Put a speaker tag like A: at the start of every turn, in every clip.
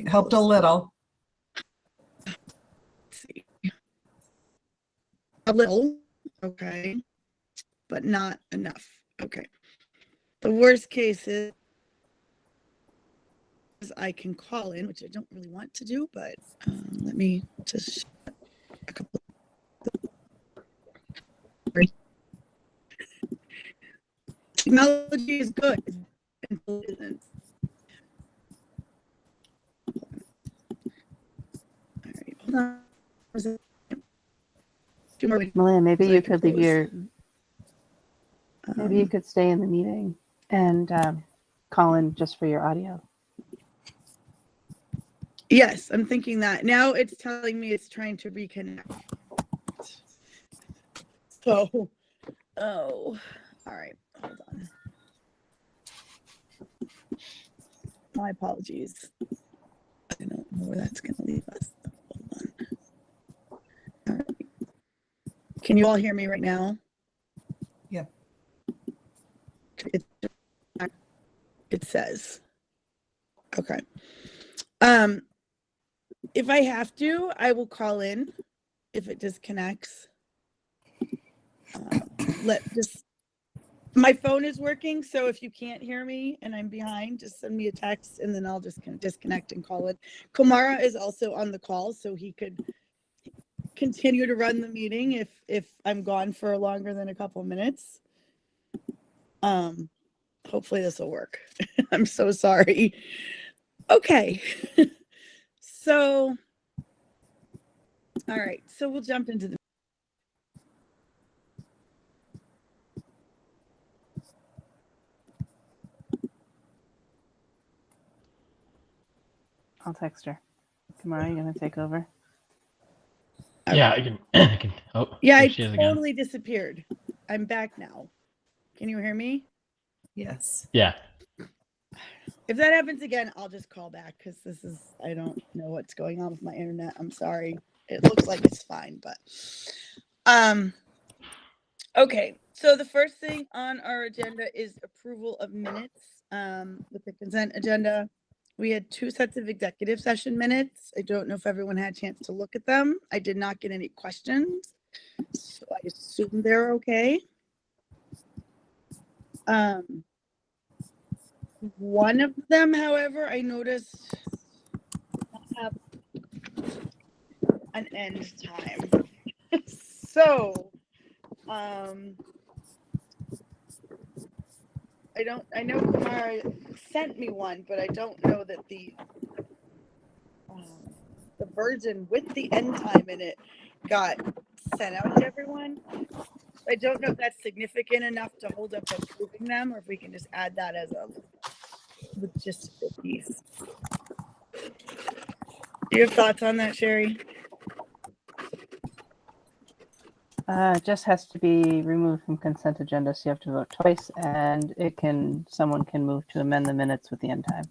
A: helped a little.
B: Let's see. A little, okay, but not enough. Okay. The worst case is I can call in, which I don't really want to do, but let me just a couple. Technology is good until it isn't. All right, hold on.
C: Malia, maybe
B: So I
C: you
B: can
C: could leave
B: close.
C: your, maybe you could stay in the meeting and call in just for your audio.
B: Yes, I'm thinking that. Now it's telling me it's trying to reconnect. So, oh, all right, hold on. My apologies. I don't know where that's going to leave us. Hold on. All right. Can you all hear me right now?
A: Yeah.
B: It says. Okay. If I have to, I will call in if it disconnects. My phone is working, so if you can't hear me and I'm behind, just send me a text and then I'll just disconnect and call it. Kumara is also on the call, so he could continue to run the meeting if I'm gone for longer than a couple of minutes. Hopefully this will work. I'm so sorry. Okay. So, all right, so we'll jump into the
C: I'll text her. Kamara, you gonna take over?
D: Yeah, I can. I can. Oh,
B: yeah,
D: there
B: I
D: she is again.
B: totally disappeared. I'm back now. Can you hear me?
A: Yes.
D: Yeah.
B: If that happens again, I'll just call back because I don't know what's going on with my internet. I'm sorry. It looks like it's fine, but okay. So the first thing on our agenda is approval of minutes with the consent agenda. We had 2 sets of executive session minutes. I don't know if everyone had a chance to look at them. I did not get any questions, so I assume they're okay. One of them, however, I noticed have an end time. So, I know Kumara sent me one, but I don't know that the version with the end time in it got sent out to everyone. I don't know if that's significant enough to hold up approving them, or if we can just add that as a logistical piece. Do you have thoughts on that, Sherry?
C: It just has to be removed from consent agenda, so you have to vote twice, and someone can move to amend the minutes with the end time.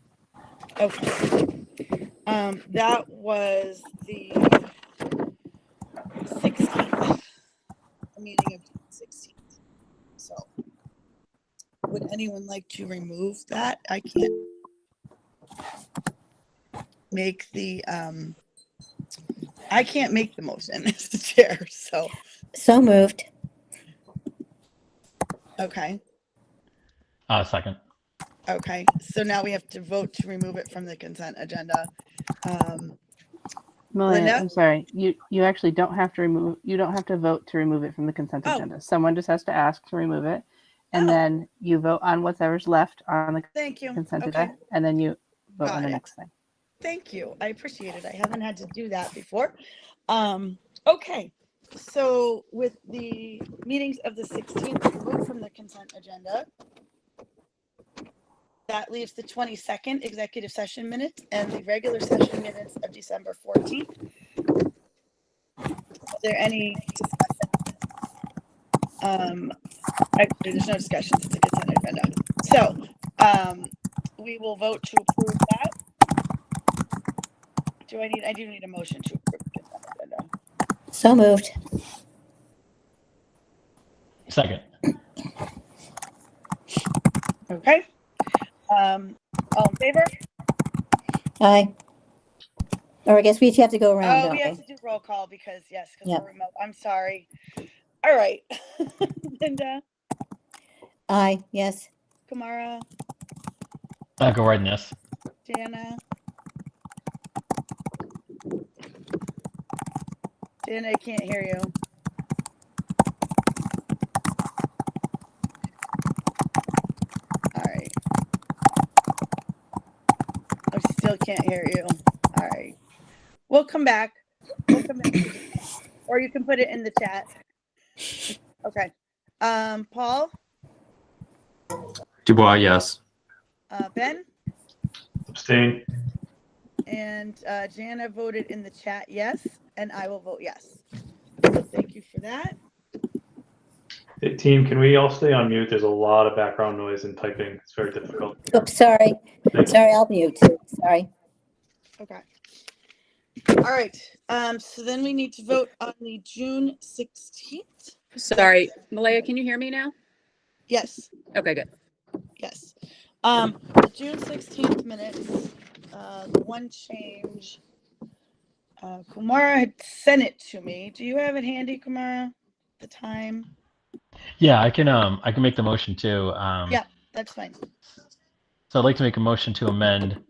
B: Okay. That was the 16th, the meeting of 16th. So, would anyone like to remove that? I can't make the motion as the chair.
E: So moved.
B: Okay.
D: Second.
B: Okay. So now we have to vote to remove it from the consent agenda.
C: Malia,
B: Linda?
C: I'm sorry. You actually don't have to remove. You don't have to vote to remove it from the consent agenda. Someone just has to ask to remove it, and then you vote on whatever's left on the
B: Thank you.
C: consent agenda, and then you vote on the next thing.
B: Thank you. I appreciate it. I haven't had to do that before. Okay. So with the meetings of the 16th removed from the consent agenda, that leaves the 22nd executive session minutes and the regular session minutes of December 14th. Is there any discussion? There's no discussion. It's a consent agenda. So we will vote to approve that. I do need a motion to approve the consent agenda.
E: So moved.
D: Second.
B: Okay. All in favor?
E: Aye. Or I guess we have to go around,
B: Oh,
E: don't
B: we have
E: we?
B: to do roll call because
E: Yep.
B: we're remote. I'm sorry. All right. Linda,
E: Aye, yes.
B: Kamara,
D: Go right, yes.
B: Jana. Jana, I can't hear you. All right. I still can't hear you. All right. We'll come back. We'll come back. Or you can put it in the chat. Okay. Paul,
F: Dubois, yes.
B: Ben,
G: Abstain.
B: and Jana voted in the chat yes, and I will vote yes. So thank you for that.
G: Hey, team, can we all stay on mute? There's a lot of background noise and typing. It's very difficult.
E: Oops, sorry.
G: Thank you.
E: Sorry, I'll mute. Sorry.
B: Okay. All right. So then we need to vote on the June 16th.
H: Sorry, Malaya, can you hear me now?
B: Yes.
H: Okay, good.
B: Yes. The June 16th minutes, the one change, Kumara had sent it to me. Do you have it handy, Kumara? The time?
D: Yeah, I can make the motion too.
B: Yeah. That's fine.
D: So I'd like to make a motion to amend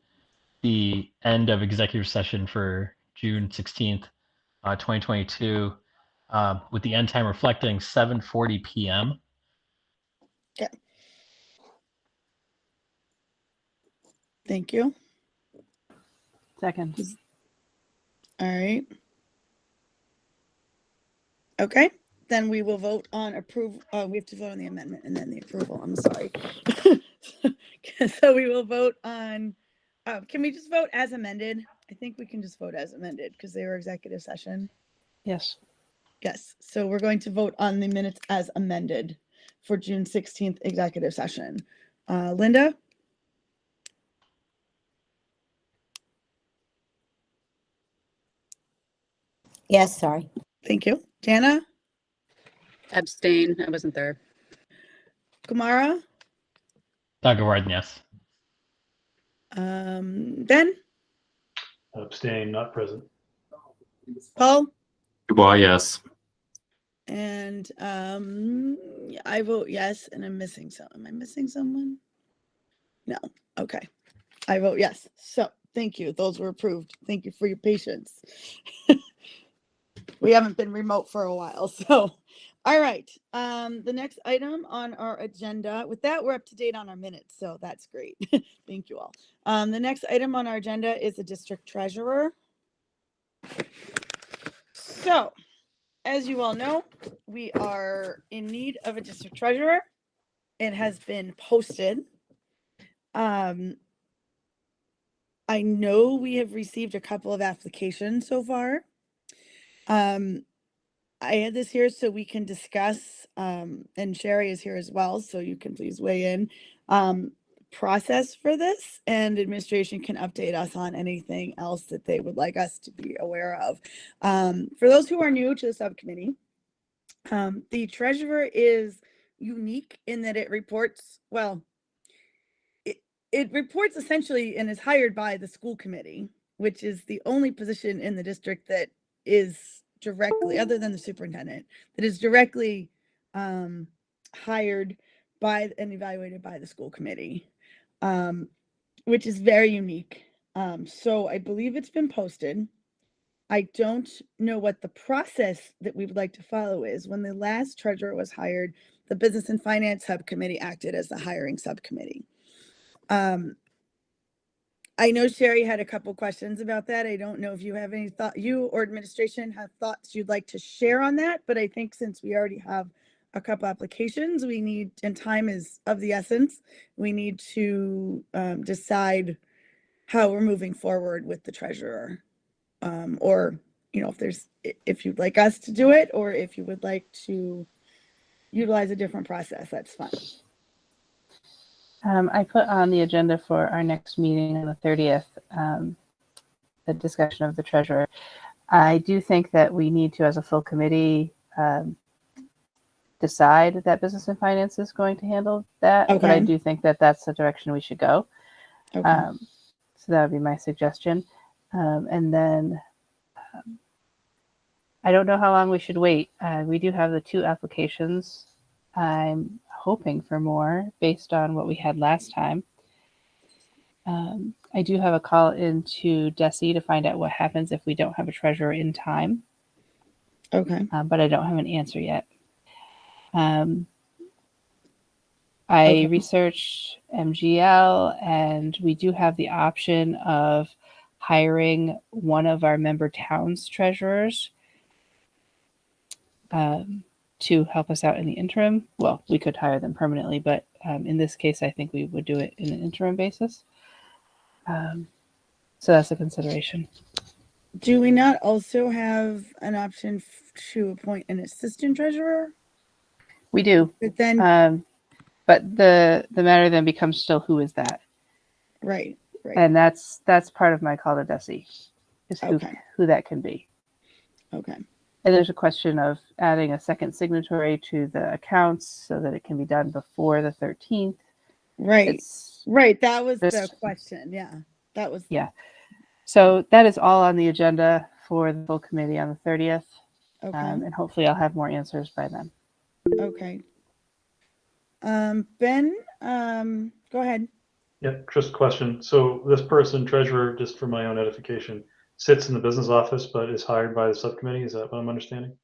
D: the end of executive session for June 16th, 2022, with the end time reflecting 7:40 p.m.
B: Thank you.
C: Second.
B: All right. Okay. Then we will vote on approve. We have to vote on the amendment and then the approval. I'm sorry. So we will vote on, can we just vote as amended? I think we can just vote as amended because they were executive session.
C: Yes.
B: Yes. So we're going to vote on the minutes as amended for June 16th executive session. Linda?
E: Yes, sorry.
B: Thank you. Jana?
H: Abstain. I wasn't there.
B: Kumara?
D: Go right, yes.
B: Ben?
G: Abstain, not present.
B: Paul?
F: Dubois, yes.
B: And I vote yes, and I'm missing some. Am I missing someone? No. Okay. I vote yes. So thank you. Those were approved. Thank you for your patience. We haven't been remote for a while. So all right. The next item on our agenda, with that, we're up to date on our minutes. So that's great. Thank you all. The next item on our agenda is the district treasurer. So as you all know, we are in need of a district treasurer. It has been posted. I know we have received a couple of applications so far. I had this here so we can discuss, and Sherry is here as well, so you can please weigh in. Process for this, and administration can update us on anything else that they would like us to be aware of. For those who are new to the subcommittee, the treasurer is unique in that it reports, well, it reports essentially and is hired by the school committee, which is the only position in the district that is directly, other than the superintendent, that is directly hired by and evaluated by the school committee, which is very unique. So I believe it's been posted. I don't know what the process that we would like to follow is. When the last treasurer was hired, the Business and Finance Subcommittee acted as the hiring subcommittee. I know Sherry had a couple questions about that. I don't know if you have any thought, you or administration have thoughts you'd like to share on that, but I think since we already have a couple applications, we need, and time is of the essence, we need to decide how we're moving forward with the treasurer. Or, you know, if you'd like us to do it, or if you would like to utilize a different process, that's fine.
C: I put on the agenda for our next meeting on the 30th, the discussion of the treasurer. I do think that we need to, as a full committee, decide that Business and Finance is going to handle that. But I
B: Okay.
C: do think that that's the direction we should go.
B: Okay.
C: So that would be my suggestion. And then I don't know how long we should wait. We do have the 2 applications. I'm hoping for more based on what we had last time. I do have a call into Desi to find out what happens if we don't have a treasurer in time,
B: Okay.
C: but I don't have an answer yet. I
B: Okay.
C: researched MGL, and we do have the option of hiring one of our member towns treasurers to help us out in the interim. Well, we could hire them permanently, but in this case, I think we would do it in an interim basis. So that's a consideration.
B: Do we not also have an option to appoint an assistant treasurer?
C: We do.
B: But then,
C: But the matter then becomes still who is that?
B: right.
C: And that's part of my call to Desi, is
B: Okay.
C: who that can be.
B: Okay.
C: And there's a question of adding a second signatory to the accounts so that it can be done before the 13th.
B: Right.
C: It's,
B: Right. That was the
C: this-
B: question. Yeah. That was.
C: Yeah. So that is all on the agenda for the full committee on the 30th.
B: Okay.
C: And hopefully I'll have more answers by then.
B: Okay. Ben, go ahead.
G: Yep, just a question. So this person, treasurer, just for my own edification, sits in the business office but is hired by the subcommittee. Is that what I'm understanding?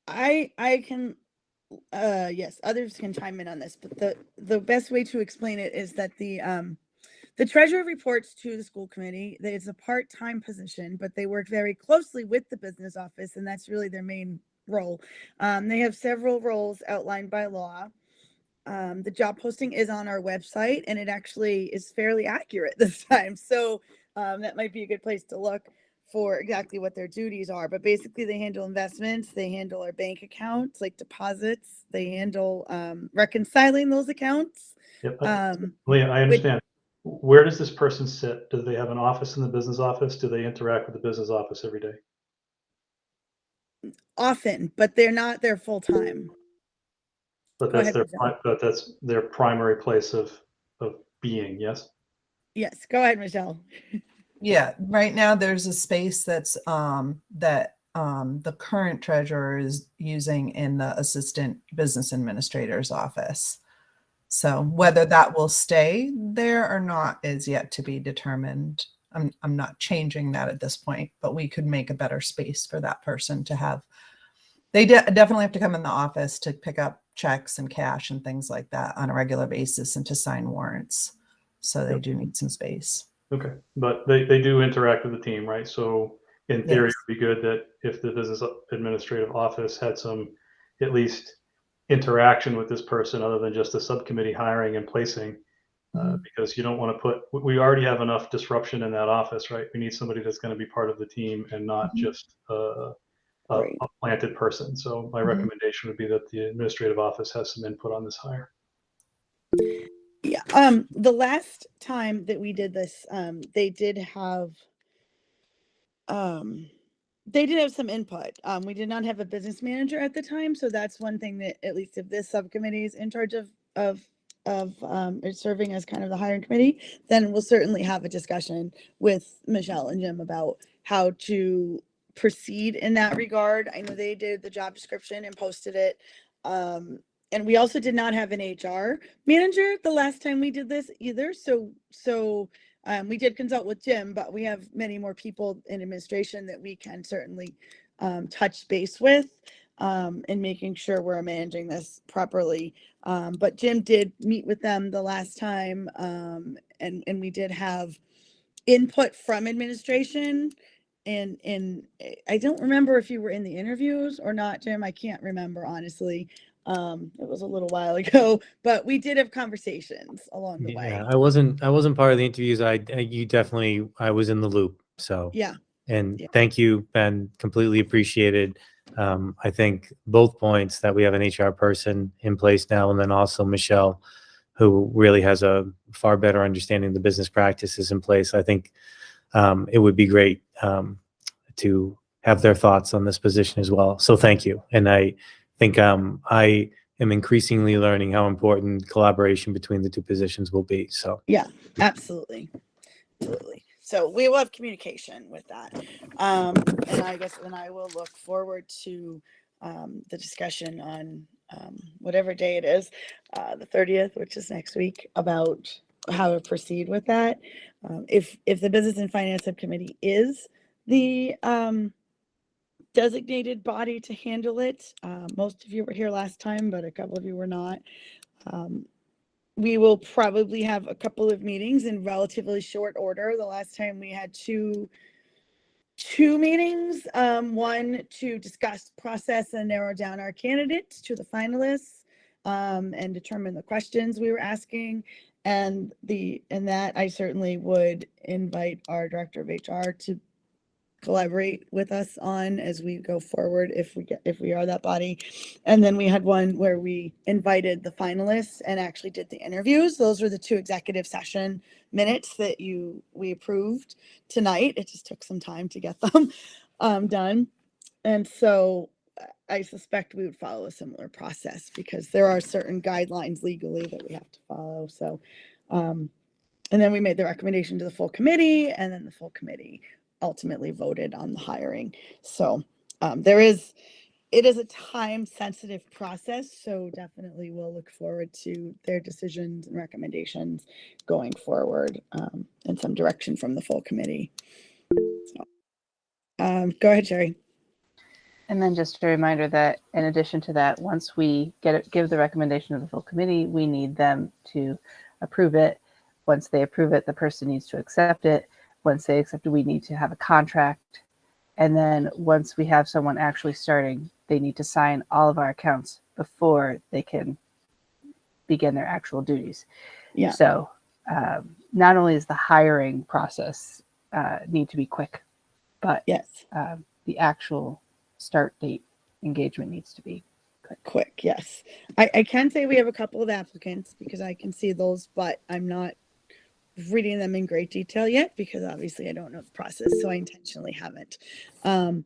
B: I can, yes, others can chime in on this, but the best way to explain it is that the treasurer reports to the school committee. It's a part-time position, but they work very closely with the business office, and that's really their main role. They have several roles outlined by law. The job posting is on our website, and it actually is fairly accurate this time. So that might be a good place to look for exactly what their duties are. But basically, they handle investments, they handle our bank accounts, like deposits, they handle reconciling those accounts.
G: Yep.
B: Um,
G: Leah, I understand. Where does this person sit? Do they have an office in the business office? Do they interact with the business office every day?
B: Often, but they're not there full time.
G: But
B: Go
G: that's
B: ahead, Michelle.
G: that's their primary place of being, yes?
B: Yes, go ahead, Michelle.
A: Yeah, right now there's a space that's the current treasurer is using in the assistant business administrator's office. So whether that will stay there or not is yet to be determined. I'm not changing that at this point, but we could make a better space for that person to have. They definitely have to come in the office to pick up checks and cash and things like that on a regular basis and to sign warrants. So they do need some space.
G: Okay, but they do interact with the team, right? So in theory,
A: Yes.
G: it'd be good that if the business administrative office had some, at least interaction with this person other than just the subcommittee hiring and placing, because you don't want to we already have enough disruption in that office, right? We need somebody that's going to be part of the team and not just a planted person. So my recommendation would be that the administrative office has some input on this hire.
B: Yeah. The last time that we did this, they did have some input. We did not have a business manager at the time, so that's one thing that at least if this subcommittee is in charge of serving as kind of the hiring committee, then we'll certainly have a discussion with Michelle and Jim about how to proceed in that regard. I know they did the job description and posted it. And we also did not have an HR manager the last time we did this either. So we did consult with Jim, but we have many more people in administration that we can certainly touch base with in making sure we're managing this properly. But Jim did meet with them the last time, and we did have input from administration. And I don't remember if you were in the interviews or not, Jim. I can't remember, honestly. It was a little while ago, but we did have conversations along the way.
F: Yeah, I wasn't part of the interviews. I was in the loop. So
B: Yeah.
F: And
B: Yeah.
F: thank you, Ben. Completely appreciated. I think both points that we have an HR person in place now, and then also Michelle, who really has a far better understanding of the business practices in place. I think it would be great to have their thoughts on this position as well. So thank you. And I think I am increasingly learning how important collaboration between the two positions will be. So
B: Absolutely. Absolutely. So we will have communication with that. And I guess then I will look forward to the discussion on whatever day it is, the 30th, which is next week, about how to proceed with that. If the Business and Finance Subcommittee is the designated body to handle it, most of you were here last time, but a couple of you were not. We will probably have a couple of meetings in relatively short order. The last time we had two meetings, one to discuss process and narrow down our candidates to the finalists, and determine the questions we were asking. And that I certainly would invite our director of HR to collaborate with us on as we go forward if we are that body. And then we had one where we invited the finalists and actually did the interviews. Those were the 2 executive session minutes that we approved tonight. It just took some time to get them done. And so I suspect we would follow a similar process because there are certain guidelines legally that we have to follow. So and then we made the recommendation to the full committee, and then the full committee ultimately voted on the hiring. So it is a time sensitive process. So definitely we'll look forward to their decisions and recommendations going forward, and some direction from the full committee. So, go ahead, Sherry.
C: And then just a reminder that in addition to that, once we give the recommendation to the full committee, we need them to approve it. Once they approve it, the person needs to accept it. Once they accept it, we need to have a contract. And then once we have someone actually starting, they need to sign all of our accounts before they can begin their actual duties.
B: Yeah.
C: So not only is the hiring process need to be quick, but
B: Yes.
C: The actual start date engagement needs to be
B: Quick. Yes. I can say we have a couple of applicants because I can see those, but I'm not reading them in great detail yet because obviously I don't know the process. So I intentionally haven't. Kamara,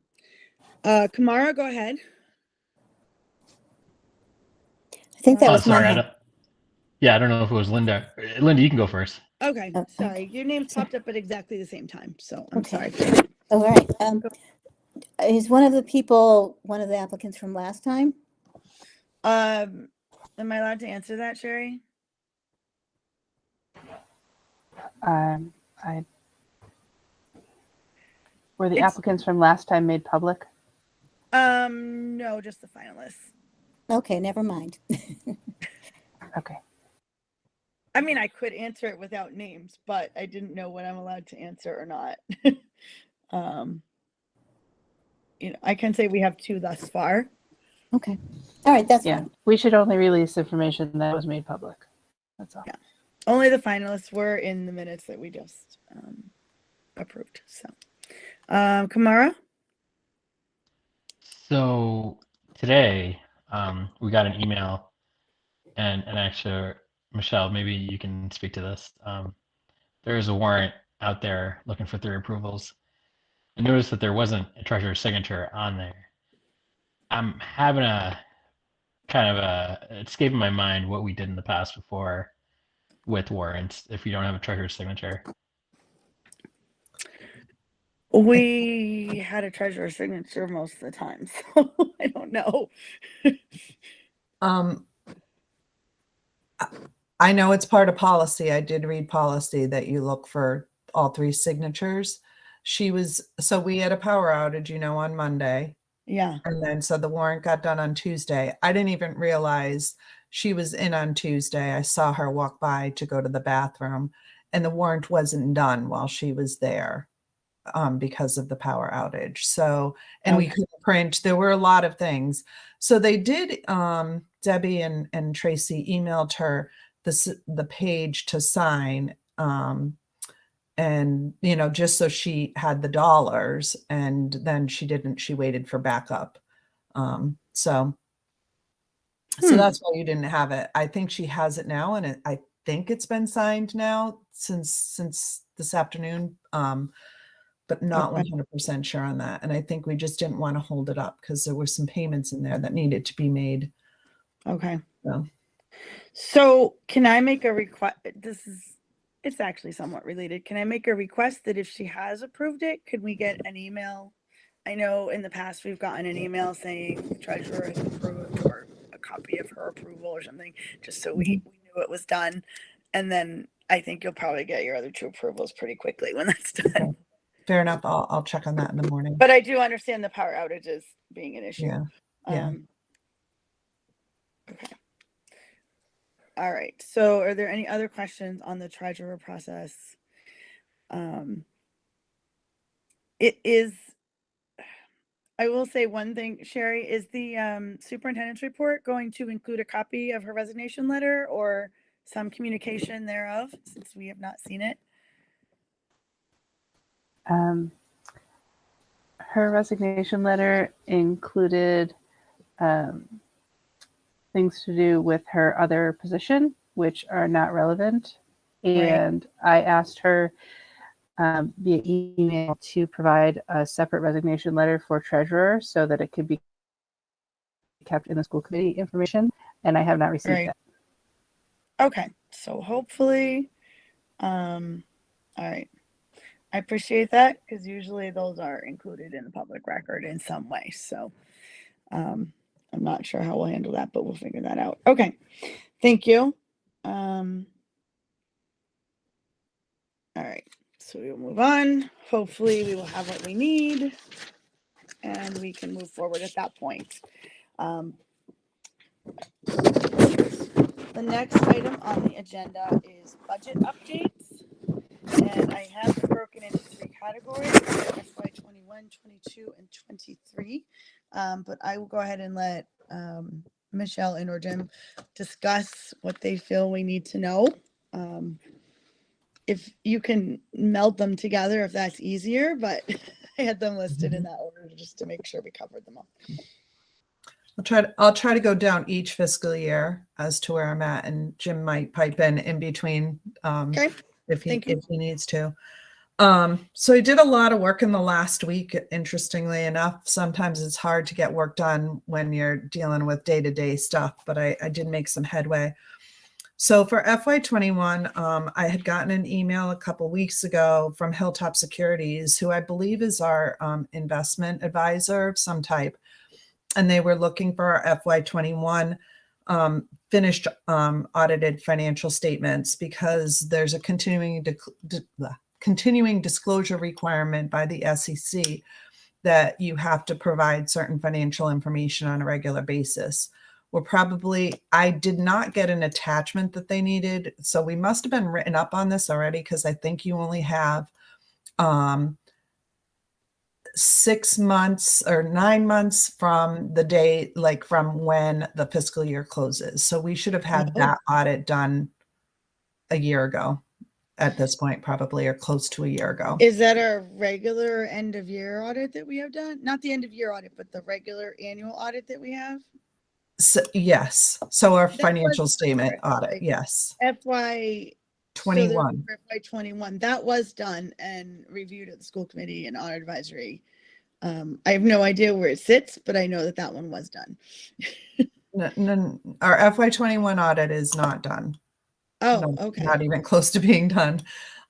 B: go ahead.
E: I think that
D: Oh,
E: was
D: sorry.
E: my,
D: I don't know if it was Linda. Linda, you can go first.
B: Okay.
E: Okay.
B: Sorry. Your name popped up at exactly the same time. So I'm
E: Okay.
B: sorry.
E: oh, all right. Is one of the applicants from last time?
B: Am I allowed to answer that, Sherry?
C: Were the
B: It's-
C: applicants from last time made public?
B: No, just the finalists.
E: Okay, never mind.
C: Okay.
B: I mean, I could answer it without names, but I didn't know what I'm allowed to answer or not. I can say we have 2 thus far.
E: Okay. All right, that's
C: Yeah,
E: fine.
C: we should only release information that was made public. That's all.
B: Yeah. Only the finalists were in the minutes that we just approved. So, Kamara?
D: So today, we got an email, and actually, Michelle, maybe you can speak to this. There is a warrant out there looking for 3 approvals. I noticed that there wasn't a treasurer's signature on there. I'm having it's escaping my mind what we did in the past before with warrants if you don't have a treasurer's signature.
B: We had a treasurer's signature most of the time, so I don't know.
A: I know it's part of policy. I did read policy that you look for all 3 signatures. So we had a power outage, on Monday.
B: Yeah.
A: And then so the warrant got done on Tuesday. I didn't even realize she was in on Tuesday. I saw her walk by to go to the bathroom, and the warrant wasn't done while she was there because of the power outage. So, and we couldn't print. There were a lot of things. So they did, Debbie and Tracy emailed her the page to sign, and just so she had the dollars, and then she waited for backup. So that's why you didn't have it. I think she has it now, and I think it's been signed now since this afternoon, but not
B: Okay.
A: 100% sure on that. And I think we just didn't want to hold it up because there were some payments in there that needed to be made
B: Okay.
A: So.
B: So can I make a request? It's actually somewhat related. Can I make a request that if she has approved it, could we get an email? I know in the past we've gotten an email saying the treasurer has approved or a copy of her approval or something, just so we knew it was done. And then I think you'll probably get your other two approvals pretty quickly when that's done.
A: Okay. Fair enough. I'll check on that in the morning.
B: But I do understand the power outages being an issue.
A: Yeah. Yeah.
B: Okay. All right. So are there any other questions on the treasurer process? It is, I will say one thing, Sherry, is the superintendent's report going to include a copy of her resignation letter or some communication thereof, since we have not seen it?
C: Her resignation letter included things to do with her other position, which are not relevant. And I asked her via email to provide a separate resignation letter for treasurer so that it could be kept in the school committee information. And I have not received that.
B: Okay. So hopefully, all right. I appreciate that because usually those are included in the public record in some way. So I'm not sure how we'll handle that, but we'll figure that out. Okay. Thank you. All right. So we'll move on. Hopefully we will have what we need and we can move forward at that point. The next item on the agenda is budget updates. And I have them broken into three categories, FY 21, 22, and 23. But I will go ahead and let Michelle and or Jim discuss what they feel we need to know. If you can meld them together, if that's easier, but I had them listed in that order just to make sure we covered them all.
A: I'll try to go down each fiscal year as to where I'm at, and Jim might pipe in between.
B: Okay.
A: If he needs to. So I did a lot of work in the last week, interestingly enough. Sometimes it's hard to get work done when you're dealing with day-to-day stuff, but I did make some headway. So for FY21, I had gotten an email a couple weeks ago from Hilltop Securities, who I believe is our investment advisor of some type. And they were looking for our FY21 finished audited financial statements because there's a continuing disclosure requirement by the SEC that you have to provide certain financial information on a regular basis. I did not get an attachment that they needed. So we must have been written up on this already because I think you only have 6 months or 9 months from the day, like from when the fiscal year closes. So we should have had that audit done a year ago at this point, probably, or close to a year ago.
B: Is that our regular end of year audit that we have done? Not the end of year audit, but the regular annual audit that we have?
A: So, yes. So our
B: That
A: financial
B: was
A: statement
B: correct,
A: audit.
B: right?
A: Yes.
B: FY
A: 21.
B: FY21, that was done and reviewed at the school committee and audit advisory. I have no idea where it sits, but I know that that one was done.
A: No, our FY21 audit is not done.
B: Oh,
A: No,
B: okay.
A: Not even close to being done.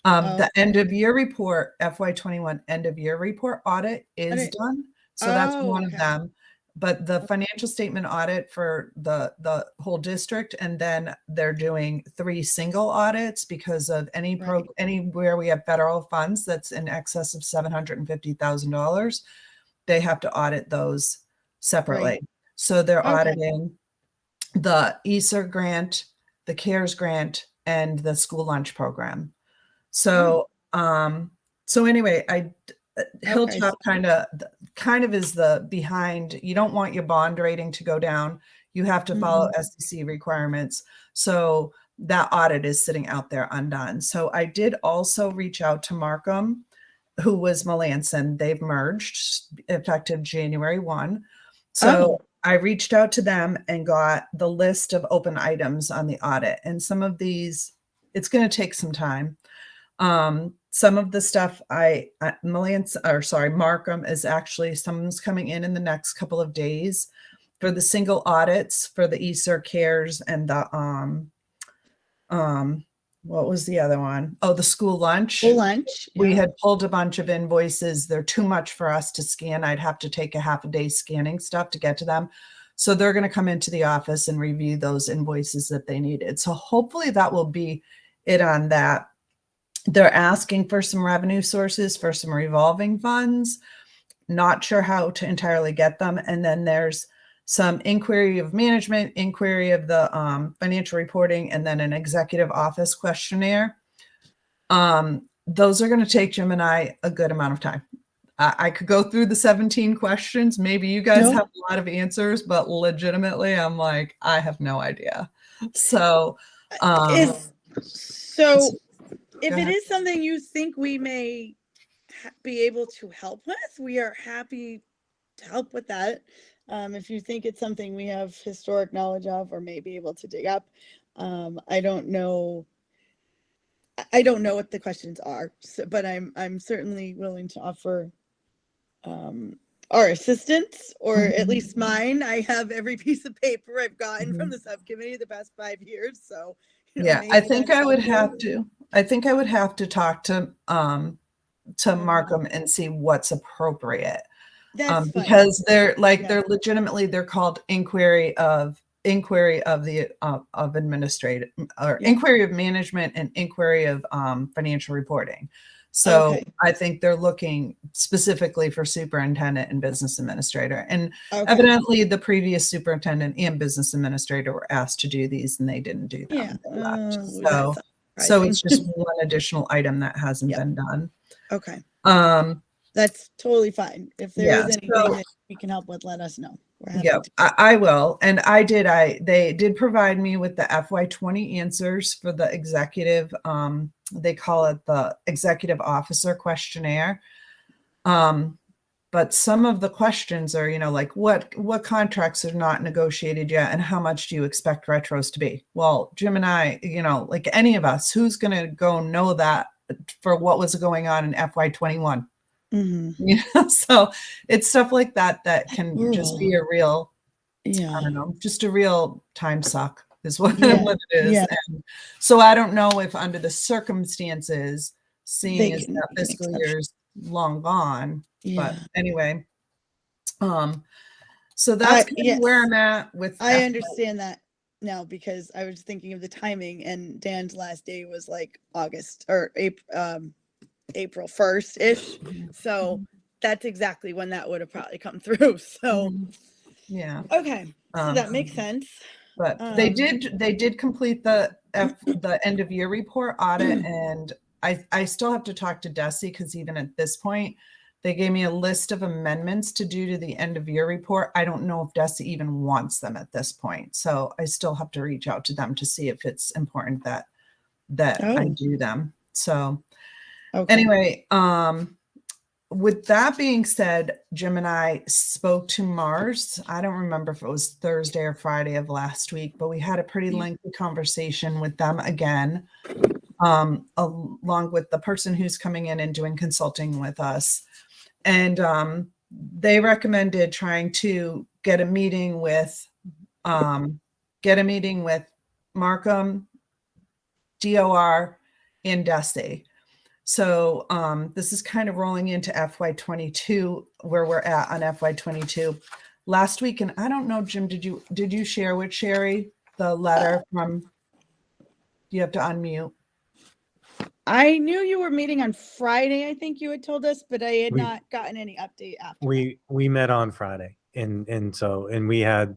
A: The
B: Oh.
A: end of year report, FY21 end of year report audit is done. So that's one of
B: okay.
A: them. But the financial statement audit for the whole district, and then they're doing 3 single audits because of anywhere we have federal funds that's in excess of $750,000, they have to audit those separately. So they're auditing the ESSER grant, the CARES grant, and the school lunch program. So anyway, Hilltop kind of is the behind. You don't want your bond rating to go down. You have to follow SEC requirements. So that audit is sitting out there undone. So I did also reach out to Markham, who was Melanson. They've merged effective January 1. So I reached out to them and got the list of open items on the audit. And some of these, it's going to take some time. Some of the stuff Markham is actually, someone's coming in the next couple of days for the single audits for the eCert Cares and the what was the other one? Oh, the school lunch.
B: Full lunch.
A: We
B: yeah.
A: had pulled a bunch of invoices. They're too much for us to scan. I'd have to take a half a day scanning stuff to get to them. So they're going to come into the office and review those invoices that they needed. So hopefully that will be it on that. They're asking for some revenue sources for some revolving funds. Not sure how to entirely get them. And then there's some inquiry of management, inquiry of the financial reporting, and then an executive office questionnaire. Those are going to take Jim and I a good amount of time. I could go through the 17 questions. Maybe you guys
B: Nope.
A: have a lot of answers, but legitimately, I'm like, I have no idea. So,
B: So if
A: Go
B: it
A: ahead.
B: is something you think we may be able to help with, we are happy to help with that. If you think it's something we have historic knowledge of or may be able to dig up, I don't know. I don't know what the questions are, so, but I'm certainly willing to offer our assistance, or at least mine. I have every piece of paper I've gotten from the subcommittee the past 5 years, so
A: yeah, I think I would have to. I think I would have to talk to Markham and see what's appropriate.
B: That's fine.
A: Because they're like
B: Yeah.
A: they're legitimately they're called inquiry of the of administrative or
B: Yeah.
A: inquiry of management and inquiry of financial reporting. So
B: Okay.
A: I think they're looking specifically for superintendent and business administrator. And
B: Okay.
A: evidently the previous superintendent and business administrator were asked to do these and they didn't do them.
B: Yeah.
A: They left.
B: That's
A: So
B: surprising.
A: it's just one additional item that hasn't
B: Yep.
A: been done.
B: Okay.
A: That's
B: totally fine. If there
A: Yeah,
B: is anything
A: so-
B: that we can help with, let us know. We're happy
A: Yeah,
B: to.
A: I will. And they did provide me with the FY20 answers for the executive, they call it the executive officer questionnaire. But some of the questions are, like what contracts are not negotiated yet and how much do you expect retros to be? Well, Jim and I, like any of us, who's going to go know that for what was going on in FY21?
B: Mhm.
A: So it's stuff like that can just be a real, I
B: Yeah.
A: don't know, just a real time suck is what,
B: Yeah,
A: what it is.
B: yeah.
A: And so I don't know if under the circumstances,
B: They
A: seeing as
B: can
A: that
B: make an
A: fiscal
B: exception.
A: year's long gone, but
B: Yeah.
A: anyway, so that's kind of where
B: yes.
A: I'm at with.
B: I understand that now because I was thinking of the timing, and Dan's last day was like August or April 1st ish. So that's exactly when that would have probably come through. So
A: Yeah.
B: okay, so that makes sense.
A: But they did complete the end of year report audit, and I still have to talk to Desi because even at this point, they gave me a list of amendments to do to the end of year report. I don't know if Desi even wants them at this point, so I still have to reach out to them to see if it's important that I do them. So anyway, with that being said, Jim and I spoke to Mars. I don't remember if it was Thursday or Friday of last week, but we had a pretty lengthy conversation with them again, along with the person who's coming in and doing consulting with us. And they recommended trying to get a meeting with Markham, DOR, and Desi. So this is kind of rolling into FY22 where we're at on FY22 last week. And I don't know, Jim, did you share with Sherry the letter from, you have to unmute.
B: I knew you were meeting on Friday, I think you had told us, but I had not gotten any update after.
F: We met on Friday and we had,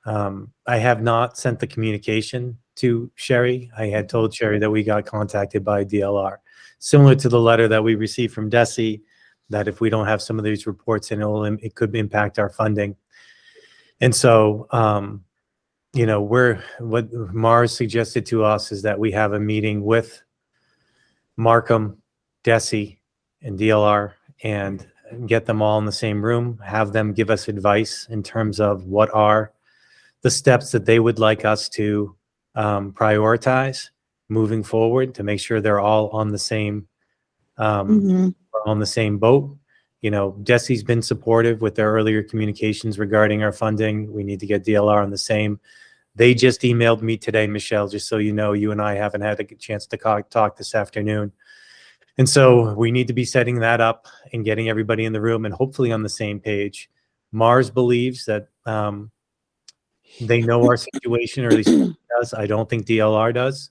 F: I have not sent the communication to Sherry. I had told Sherry that we got contacted by DLR. Similar to the letter that we received from Desi, that if we don't have some of these reports in, it could impact our funding. And so, what Mars suggested to us is that we have a meeting with Markham, Desi, and DLR and get them all in the same room, have them give us advice in terms of what are the steps that they would like us to prioritize moving forward to make sure they're all on the same on the same boat DESI's been supportive with their earlier communications regarding our funding. We need to get DLR on the same. They just emailed me today, Michelle, just so you know, you and I haven't had a chance to talk this afternoon. And so we need to be setting that up and getting everybody in the room and hopefully on the same page. Mars believes that they know our situation, or at least does. I don't think DLR does.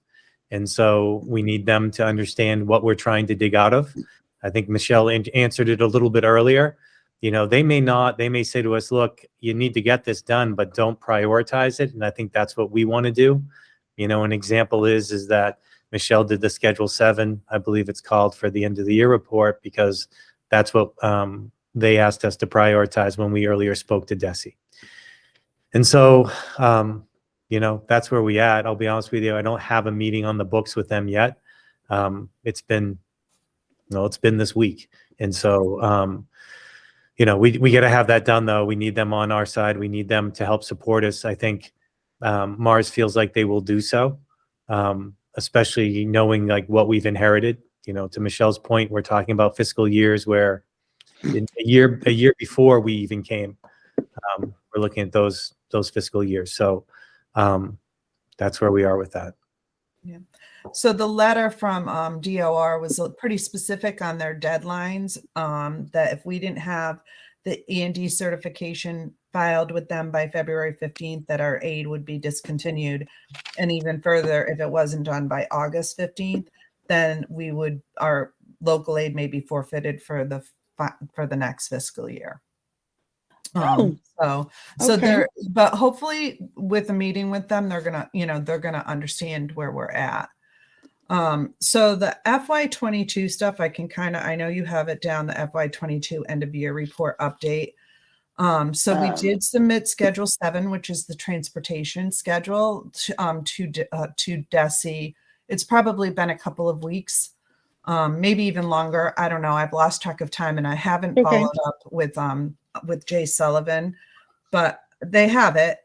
F: And so we need them to understand what we're trying to dig out of. I think Michelle answered it a little bit earlier. They may say to us, look, you need to get this done, but don't prioritize it. And I think that's what we want to do. An example is that Michelle did the Schedule 7, I believe it's called, for the end of the year report, because that's what they asked us to prioritize when we earlier spoke to DESI. And so, that's where we at. I'll be honest with you. I don't have a meeting on the books with them yet. It's been this week. And so, we got to have that done, though. We need them on our side. We need them to help support us. I think Mars feels like they will do so, especially knowing like what we've inherited. To Michelle's point, we're talking about fiscal years where a year before we even came, we're looking at those fiscal years. So that's where we are with that.
A: Yeah. So the letter from DOR was pretty specific on their deadlines, that if we didn't have the E&D certification filed with them by February 15th, that our aid would be discontinued. And even further, if it wasn't done by August 15th, then our local aid may be forfeited for the next fiscal year. So
B: Okay.
A: but hopefully with a meeting with them, they're gonna understand where we're at. So the FY22 stuff, I know you have it down, the FY22 end of year report update. So we did submit Schedule 7, which is the transportation schedule, to DESI. It's probably been a couple of weeks, maybe even longer. I don't know. I've lost track of time, and I haven't followed up with Jay Sullivan, but they have it.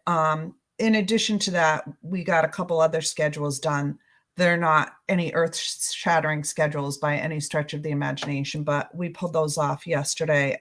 A: In addition to that, we got a couple other schedules done. They're not any earth-shattering schedules by any stretch of the imagination, but we pulled those off yesterday.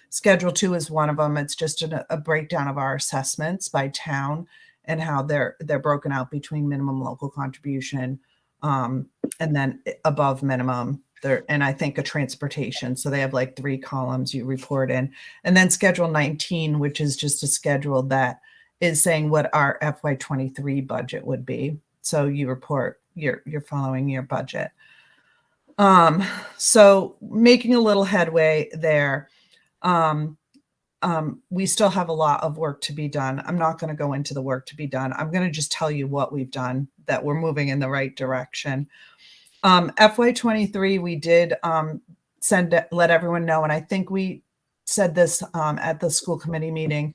A: Schedule 2 is one of them. It's just a breakdown of our assessments by town and how they're broken out between minimum local contribution, and then above minimum. And I think a transportation. So they have like 3 columns you report in. And then Schedule 19, which is just a schedule that is saying what our FY23 budget would be. So you report your following year budget. So making a little headway there. We still have a lot of work to be done. I'm not going to go into the work to be done. I'm going to just tell you what we've done, that we're moving in the right direction. FY23, we did let everyone know, and I think we said this at the school committee meeting.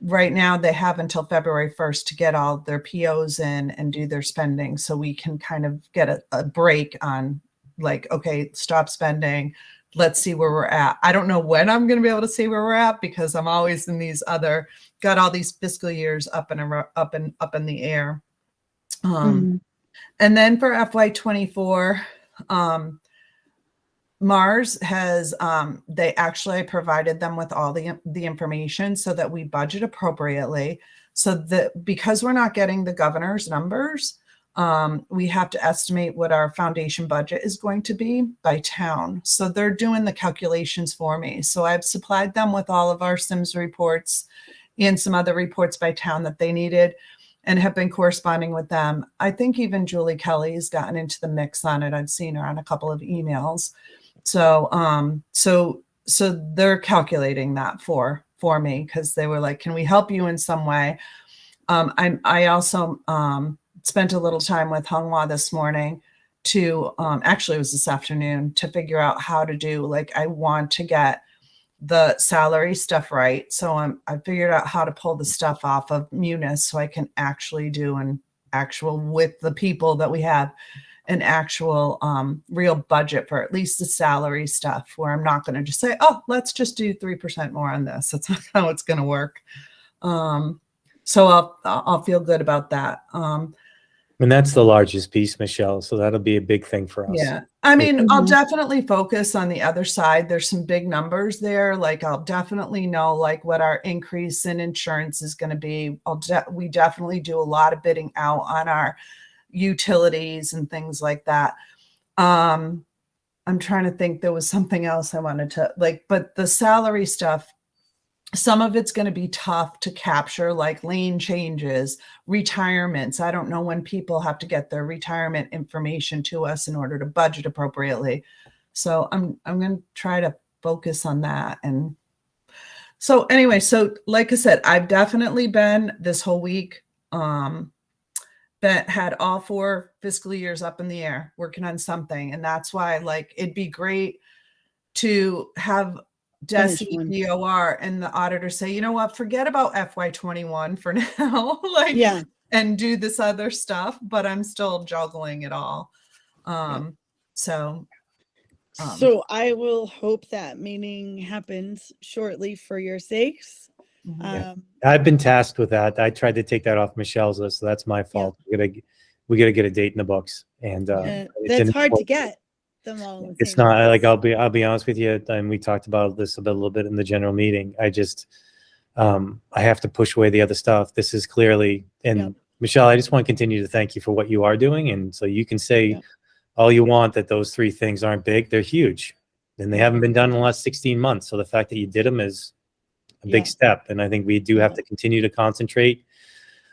A: Right now, they have until February 1st to get all their POs in and do their spending, so we can kind of get a break on, like, okay, stop spending. Let's see where we're at. I don't know when I'm going to be able to see where we're at, because I'm always in got all these fiscal years up in the air. And then for FY24, Mars has, I provided them with all the information so that we budget appropriately. So that because we're not getting the governor's numbers, we have to estimate what our foundation budget is going to be by town. So they're doing the calculations for me. So I've supplied them with all of our SIMS reports and some other reports by town that they needed, and have been corresponding with them. I think even Julie Kelly has gotten into the mix on it. I've seen her on a couple of emails. So, so they're calculating that for me, because they were like, can we help you in some way? I also spent a little time with Hunghwa this morning to, actually it was this afternoon, to figure out how to do, like, I want to get the salary stuff right. So I figured out how to pull the stuff off of Munis so I can actually do an actual, with the people that we have, an actual real budget for at least the salary stuff, where I'm not going to just say, oh, let's just do 3% more on this. That's not how it's going to work. So I'll feel good about that.
F: And that's the largest piece, Michelle. So that'll be a big thing for us.
A: Yeah. I mean, I'll
B: Mhm.
A: definitely focus on the other side. There's some big numbers there. Like I'll definitely know like what our increase in insurance is going to be. We definitely do a lot of bidding out on our utilities and things like that. I'm trying to think, there was something else I wanted to like, but the salary stuff, some of it's going to be tough to capture, like lane changes, retirements. I don't know when people have to get their retirement information to us in order to budget appropriately. So I'm going to try to focus on that. And so anyway, so like I said, I've definitely been this whole week that had all 4 fiscal years up in the air working on something. And that's why like it'd be great to have
B: Finish
A: Desi,
B: one.
A: DOR, and the auditor say, you know what, forget about FY21 for now, like,
B: Yeah.
A: and do this other stuff, but I'm still juggling it all. So
B: So I will hope that meeting happens shortly for your sakes.
A: mhm.
F: I've been tasked with that. I tried to take that off Michelle's list, so that's my fault. We gotta get a date in the books, and
B: And
F: it's
B: that's
F: an
B: hard to
F: important-
B: get them all. in the
F: It's
B: same
F: not like
B: place.
F: I'll be honest with you, and we talked about this a little bit in the general meeting. I just I have to push away the other stuff. This is clearly, and
B: Yep.
F: Michelle, I just want to continue to thank you for what you are doing, and so you can say
B: Yep.
F: all you want that those 3 things aren't big. They're huge, and they haven't been done in the last 16 months. So the fact that you did them is a big
B: Yeah.
F: step, and I think we do have to continue to concentrate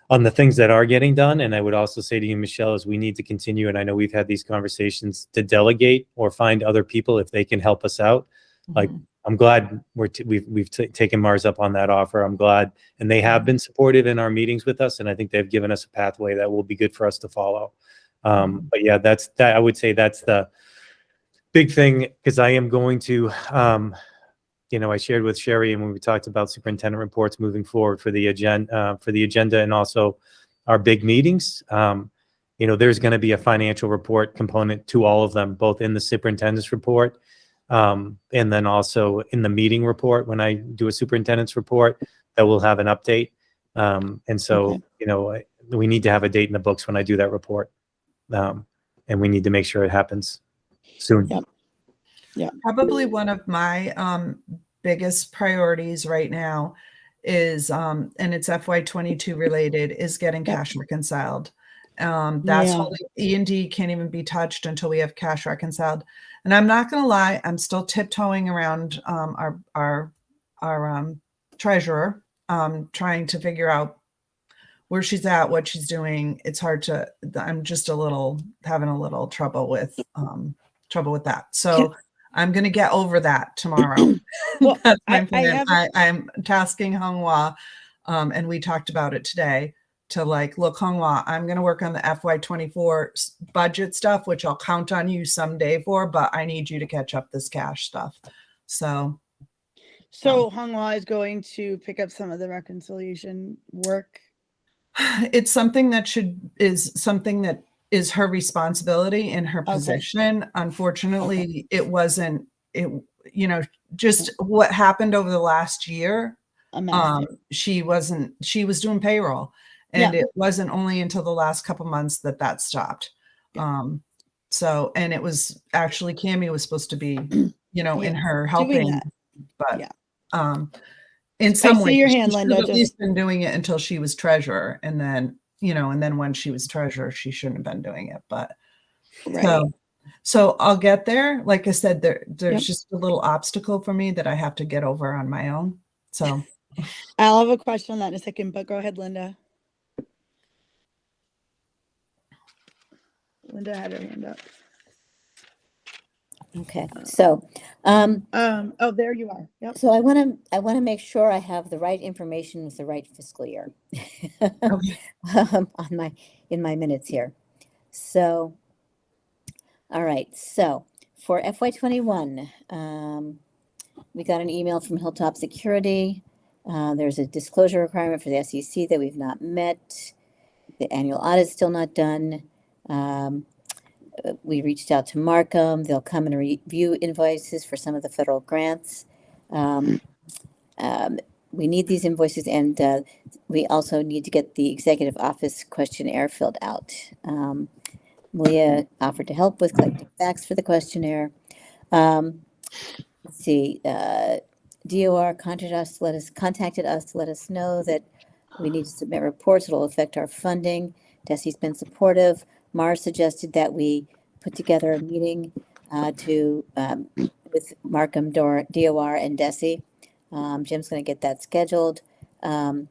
F: on the things that are getting done. And I would also say to you, Michelle, is we need to continue, and I know we've had these conversations, to delegate or find other people if they can help us out. Like,
A: Mhm.
F: I'm glad we've taken Mars up on that offer. I'm glad, and they have been supportive in our meetings with us, and I think they've given us a pathway that will be good for us to follow. But yeah, that's that. I would say that's the big thing, because I am going to, I shared with Sherry, and when we talked about superintendent reports moving forward for the agenda, and also our big meetings, there's going to be a financial report component to all of them, both in the superintendent's report, and then also in the meeting report. When I do a superintendent's report, that will have an update. And so, we need to have a date in the books when I do that report. And we need to make sure it happens soon.
B: Yep.
A: Probably one of my biggest priorities right now is, and it's FY22 related, is getting
B: Yep.
A: cash reconciled. That's
B: Yeah.
A: holding, E&D can't even be touched until we have cash reconciled. And I'm not going to lie, I'm still tiptoeing around our treasurer, trying to figure out where she's at, what she's doing. It's hard to, I'm just having a little trouble with that. So I'm going to get over that tomorrow.
B: Well,
A: That's my
B: I
A: plan.
B: have
A: I'm tasking Honghua, and we talked about it today, to like, look, Honghua, I'm going to work on the FY24 budget stuff, which I'll count on you someday for, but I need you to catch up this cash stuff. So
B: Honghua is going to pick up some of the reconciliation work.
A: it's something that is her responsibility in her
B: Okay.
A: position. Unfortunately, it wasn't, just what happened over the last year.
B: A mess.
A: She was doing payroll, and it wasn't only until the last couple months that stopped. So, and it was actually Cammie was supposed to be, in her helping,
B: that.
A: but,
B: Yeah.
A: in some
B: see
A: ways,
B: your
A: she
B: hand,
A: should
B: Linda,
A: have at
B: just-
A: least been doing it until she was treasurer, and then, when she was treasurer, she shouldn't have been doing it, but
B: Right.
A: so I'll get there. Like I said, there's
B: Yep.
A: just a little obstacle for me that I have to get over on my own. So
B: I'll have a question on that in a second, but go ahead, Linda. Linda had her hand up.
E: Okay, so,
B: Oh, there you are. Yep.
E: so I want to make sure I have the right information with the right fiscal year
A: Okay.
E: in my minutes here. So, all right. So for FY21, we got an email from Hilltop Security. There's a disclosure requirement for the SEC that we've not met. The annual audit's still not done. We reached out to Markham. They'll come and review invoices for some of the federal grants. we need these invoices, and we also need to get the executive office questionnaire filled out. Malia offered to help with collecting facts for the questionnaire. Let's see, DOR contacted us to let us know that we need to submit reports that will affect our funding. Desi's been supportive. Mars suggested that we put together a meeting with Markham, DOR, and Desi. Jim's going to get that scheduled. And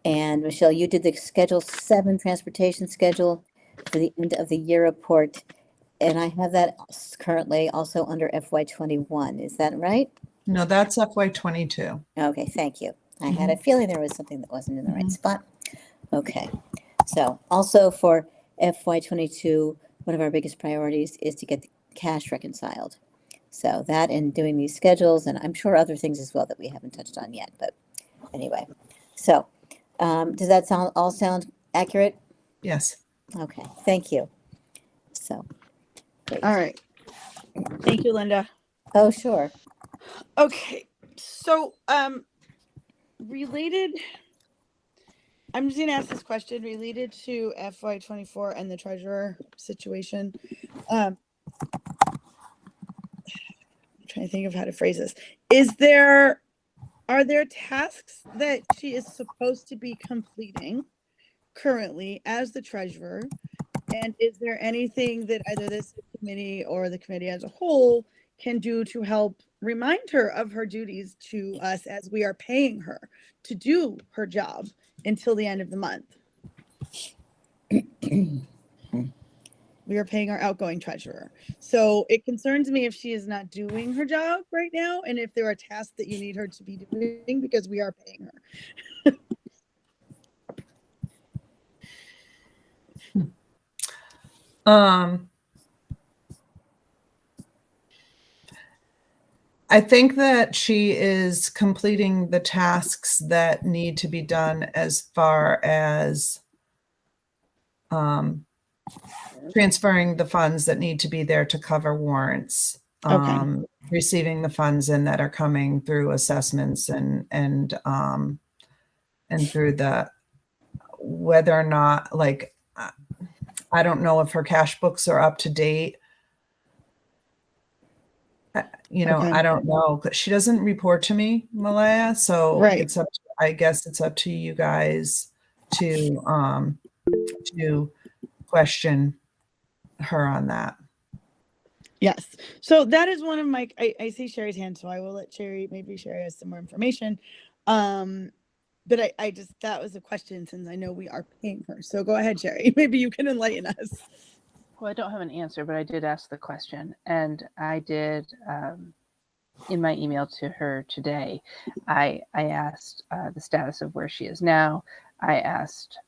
E: Michelle, you did the Schedule 7 transportation schedule for the end of the year report. And I have that currently also under FY21. Is that right?
A: No, that's FY22.
E: Okay, thank you. I had a feeling there was something that wasn't in the right spot. Okay. So also for FY22, one of our biggest priorities is to get the cash reconciled. So that and doing these schedules, and I'm sure other things as well that we haven't touched on yet. But anyway, so does that all sound accurate?
A: Yes.
E: Okay, thank you. So, great.
B: All right. Thank you, Linda.
E: Oh, sure.
B: Okay. So, related, I'm just going to ask this question related to FY24 and the treasurer situation. I'm trying to think of how to phrase this. Are there tasks that she is supposed to be completing currently as the treasurer? And is there anything that either this committee or the committee as a whole can do to help remind her of her duties to us as we are paying her to do her job until the end of the month? We are paying our outgoing treasurer. So it concerns me if she is not doing her job right now, and if there are tasks that you need her to be doing because we are paying her.
A: I think that she is completing the tasks that need to be done as far as transferring the funds that need to be there to cover warrants, receiving the funds in that are coming through assessments and through the, whether or not, like, I don't know if her cash books are up to date. I don't know. She doesn't report to me, Malaya. So it's up to, I guess it's up to you guys to question her on that.
B: Yes. So that is one of my, I see Sherry's hand, so I will let maybe Sherry has some more information. But I just, that was a question since I know we are paying her. So go ahead, Sherry. Maybe you can enlighten us.
C: Well, I don't have an answer, but I did ask the question, and I did in my email to her today. I asked the status of where she is now. I asked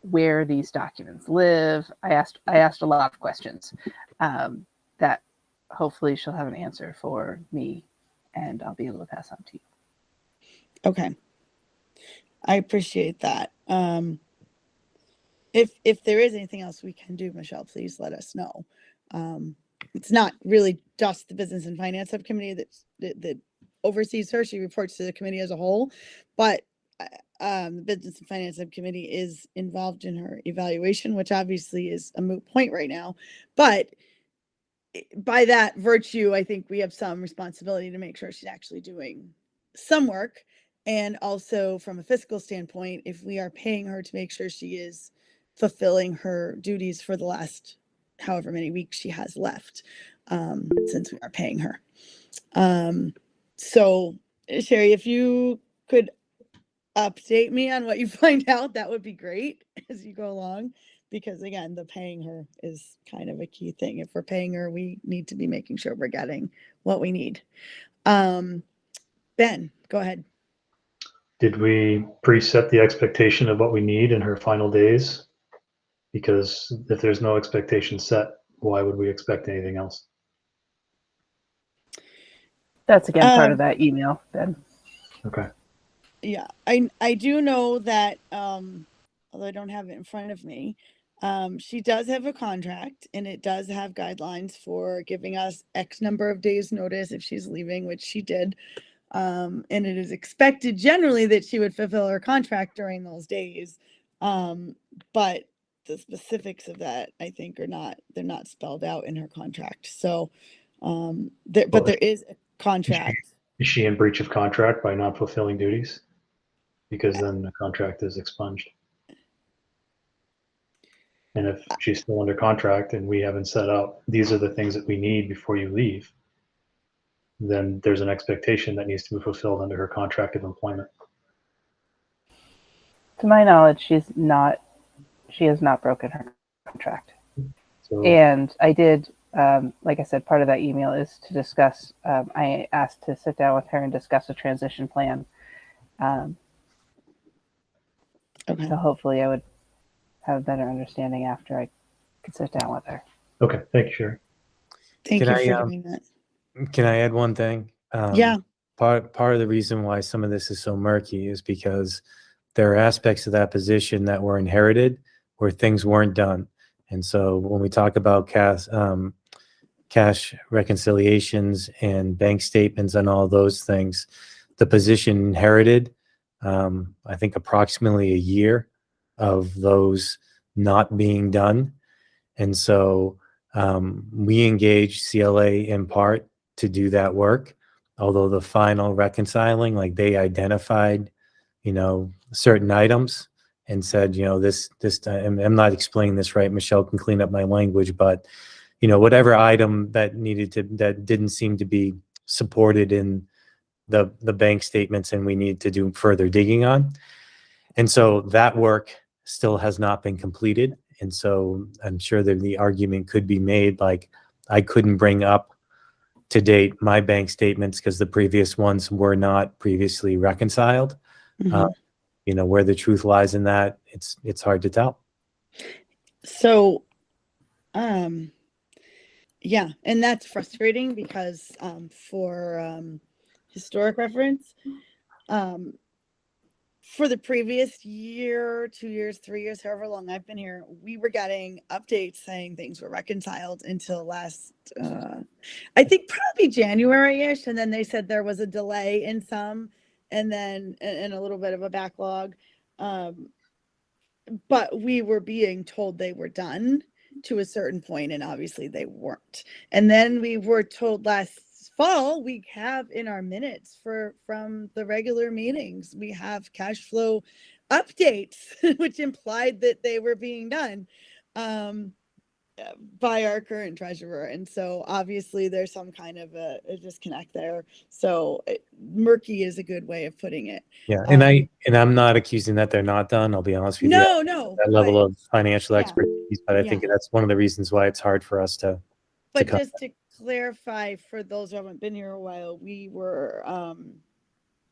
C: where these documents live. I asked a lot of questions that hopefully she'll have an answer for me, and I'll be able to pass on to you.
B: Okay. I appreciate that. If there is anything else we can do, Michelle, please let us know. It's not really just the Business and Finance Subcommittee that oversees her. She reports to the committee as a whole, but the Business and Finance Subcommittee is involved in her evaluation, which obviously is a moot point right now. But by that virtue, I think we have some responsibility to make sure she's actually doing some work. And also from a fiscal standpoint, if we are paying her to make sure she is fulfilling her duties for the last however many weeks she has left, since we are paying her. So Sherry, if you could update me on what you find out, that would be great as you go along, because again, the paying her is kind of a key thing. If we're paying her, we need to be making sure we're getting what we need. Ben, go ahead.
G: Did we preset the expectation of what we need in her final days? Because if there's no expectation set, why would we expect anything else?
C: That's again part of that email, Ben.
G: Okay.
B: Yeah, I do know that, although I don't have it in front of me, she does have a contract, and it does have guidelines for giving us X number of days notice if she's leaving, which she did. And it is expected generally that she would fulfill her contract during those days. But the specifics of that, I think, they're not spelled out in her contract. So, but there is a contract.
G: Is she in breach of contract by not fulfilling duties? Because then the contract is expunged. And if she's still under contract and we haven't set up, these are the things that we need before you leave, then there's an expectation that needs to be fulfilled under her contract of employment.
C: To my knowledge, she has not broken her contract.
G: So
C: And I did, like I said, part of that email is to discuss, I asked to sit down with her and discuss a transition plan.
B: Okay.
C: So hopefully I would have a better understanding after I could sit down with her.
G: okay, thank you, Sherry.
B: Thank
F: Can
B: you
F: I,
B: for doing that.
F: Can I add one thing?
B: Yeah.
F: Part of the reason why some of this is so murky is because there are aspects of that position that were inherited where things weren't done. And so when we talk about cash reconciliations and bank statements and all those things, the position inherited, I think approximately a year of those not being done. And so we engaged CLA in part to do that work, although the final reconciling, like they identified, certain items and said, this, I'm not explaining this right. Michelle can clean up my language, but whatever item that didn't seem to be supported in the bank statements and we need to do further digging on. And so that work still has not been completed. And so I'm sure that the argument could be made, like I couldn't bring up to date my bank statements because the previous ones were not previously reconciled.
B: Mhm.
F: Where the truth lies in that, it's hard to tell.
B: So, yeah, and that's frustrating because for historic reference, for the previous year, 2 years, 3 years, however long I've been here, we were getting updates saying things were reconciled until last, I think probably January-ish, and then they said there was a delay in some, and then and a little bit of a backlog. But we were being told they were done to a certain point, and obviously they weren't. And then we were told last fall, we have in our minutes from the regular meetings, we have cash flow updates, which implied that they were being done by our current treasurer. And so obviously there's some kind of a disconnect there. So murky is a good way of putting it.
F: Yeah. And I'm not accusing that they're not done. I'll be honest with you.
B: No.
F: That level
B: but-
F: of financial
B: yeah.
F: expertise, but I think
B: Yeah.
F: that's one of the reasons why it's hard for us to
B: But
F: come.
B: just to clarify for those who haven't been here a while, we were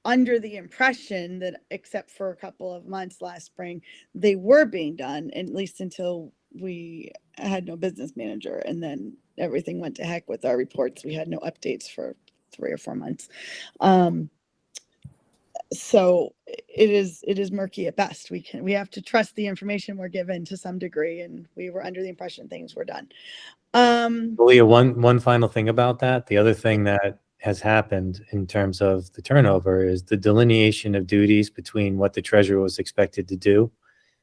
B: under the impression that except for a couple of months last spring, they were being done, at least until we had no business manager. And then everything went to heck with our reports. We had no updates for 3 or 4 months. So it is murky at best. We have to trust the information we're given to some degree, and we were under the impression things were done.
F: Leah, one final thing about that. The other thing that has happened in terms of the turnover is the delineation of duties between what the treasurer was expected to do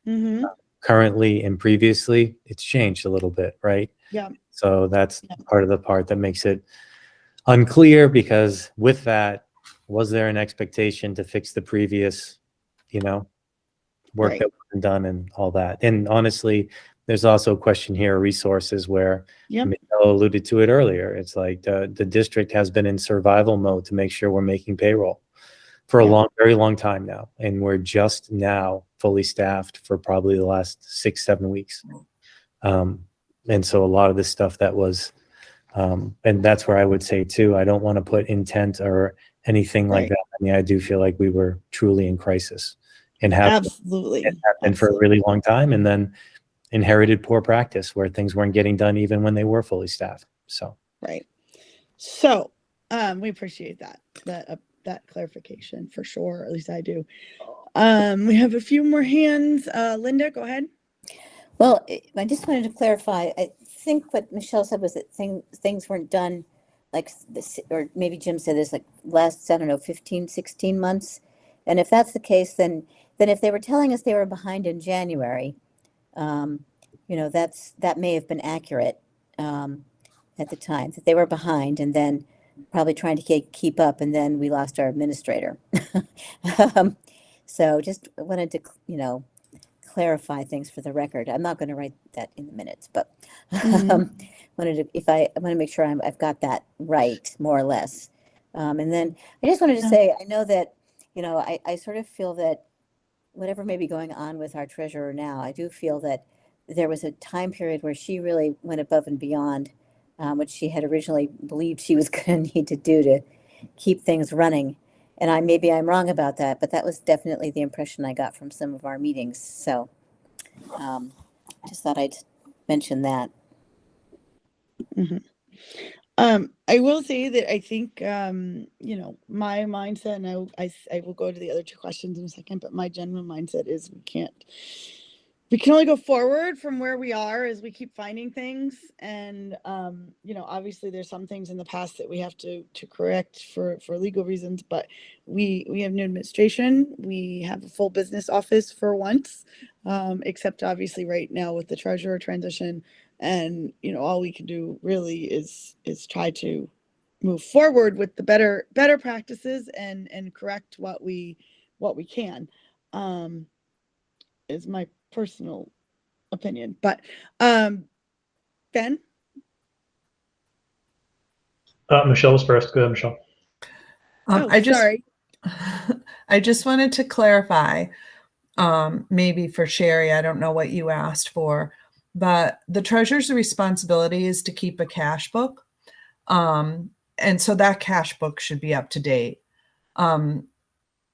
B: mhm.
F: currently and previously. It's changed a little bit, right?
B: Yeah.
F: So that's
B: Yeah.
F: part of the part that makes it unclear, because with that, was there an expectation to fix the previous, work
B: Right.
F: that wasn't done and all that? And honestly, there's also a question here, resources, where
B: Yep.
F: Michelle alluded to it earlier. It's like the district has been in survival mode to make sure we're making payroll for a
B: Yeah.
F: very long time now. And we're just now fully staffed for probably the last 6-7 weeks. And so a lot of this stuff that was, and that's where I would say too, I don't want to put intent or anything like
B: Right.
F: that. I mean, I do feel like we were truly in crisis and have
B: Absolutely.
F: been for a really long time, and then inherited poor practice where things weren't getting done even when they were fully staffed. So
B: Right. So, we appreciate that clarification for sure. At least I do. We have a few more hands. Linda, go ahead.
E: Well, I just wanted to clarify. I think what Michelle said was that things weren't done like this, or maybe Jim said this, like last, I don't know, 15, 16 months. And if that's the case, then if they were telling us they were behind in January, you know, that may have been accurate at the time, that they were behind and then probably trying to keep up, and then we lost our administrator. So just wanted to, you know, clarify things for the record. I'm not going to write that in the minutes, but wanted to, I want to make sure I've got that right, more or less. And then I just wanted to say, I know that, you know, I sort of feel that whatever may be going on with our treasurer now, I do feel that there was a time period where she really went above and beyond what she had originally believed she was going to need to do to keep things running. And maybe I'm wrong about that, but that was definitely the impression I got from some of our meetings. So just thought I'd mention that.
B: I will say that I think, you know, my mindset, and I will go to the other two questions in a second, but my general mindset is we can only go forward from where we are as we keep finding things. And, you know, obviously there's some things in the past that we have to correct for legal reasons, but we have new administration. We have a full business office for once, except obviously right now with the treasurer transition. And, you know, all we can do really is try to move forward with the better practices and correct what we can, is my personal opinion. But Ben?
G: Michelle was first. Go ahead, Michelle.
B: Sorry.
A: I just wanted to clarify, maybe for Sherry, I don't know what you asked for, but the treasurer's responsibility is to keep a cash book. And so that cash book should be up to date.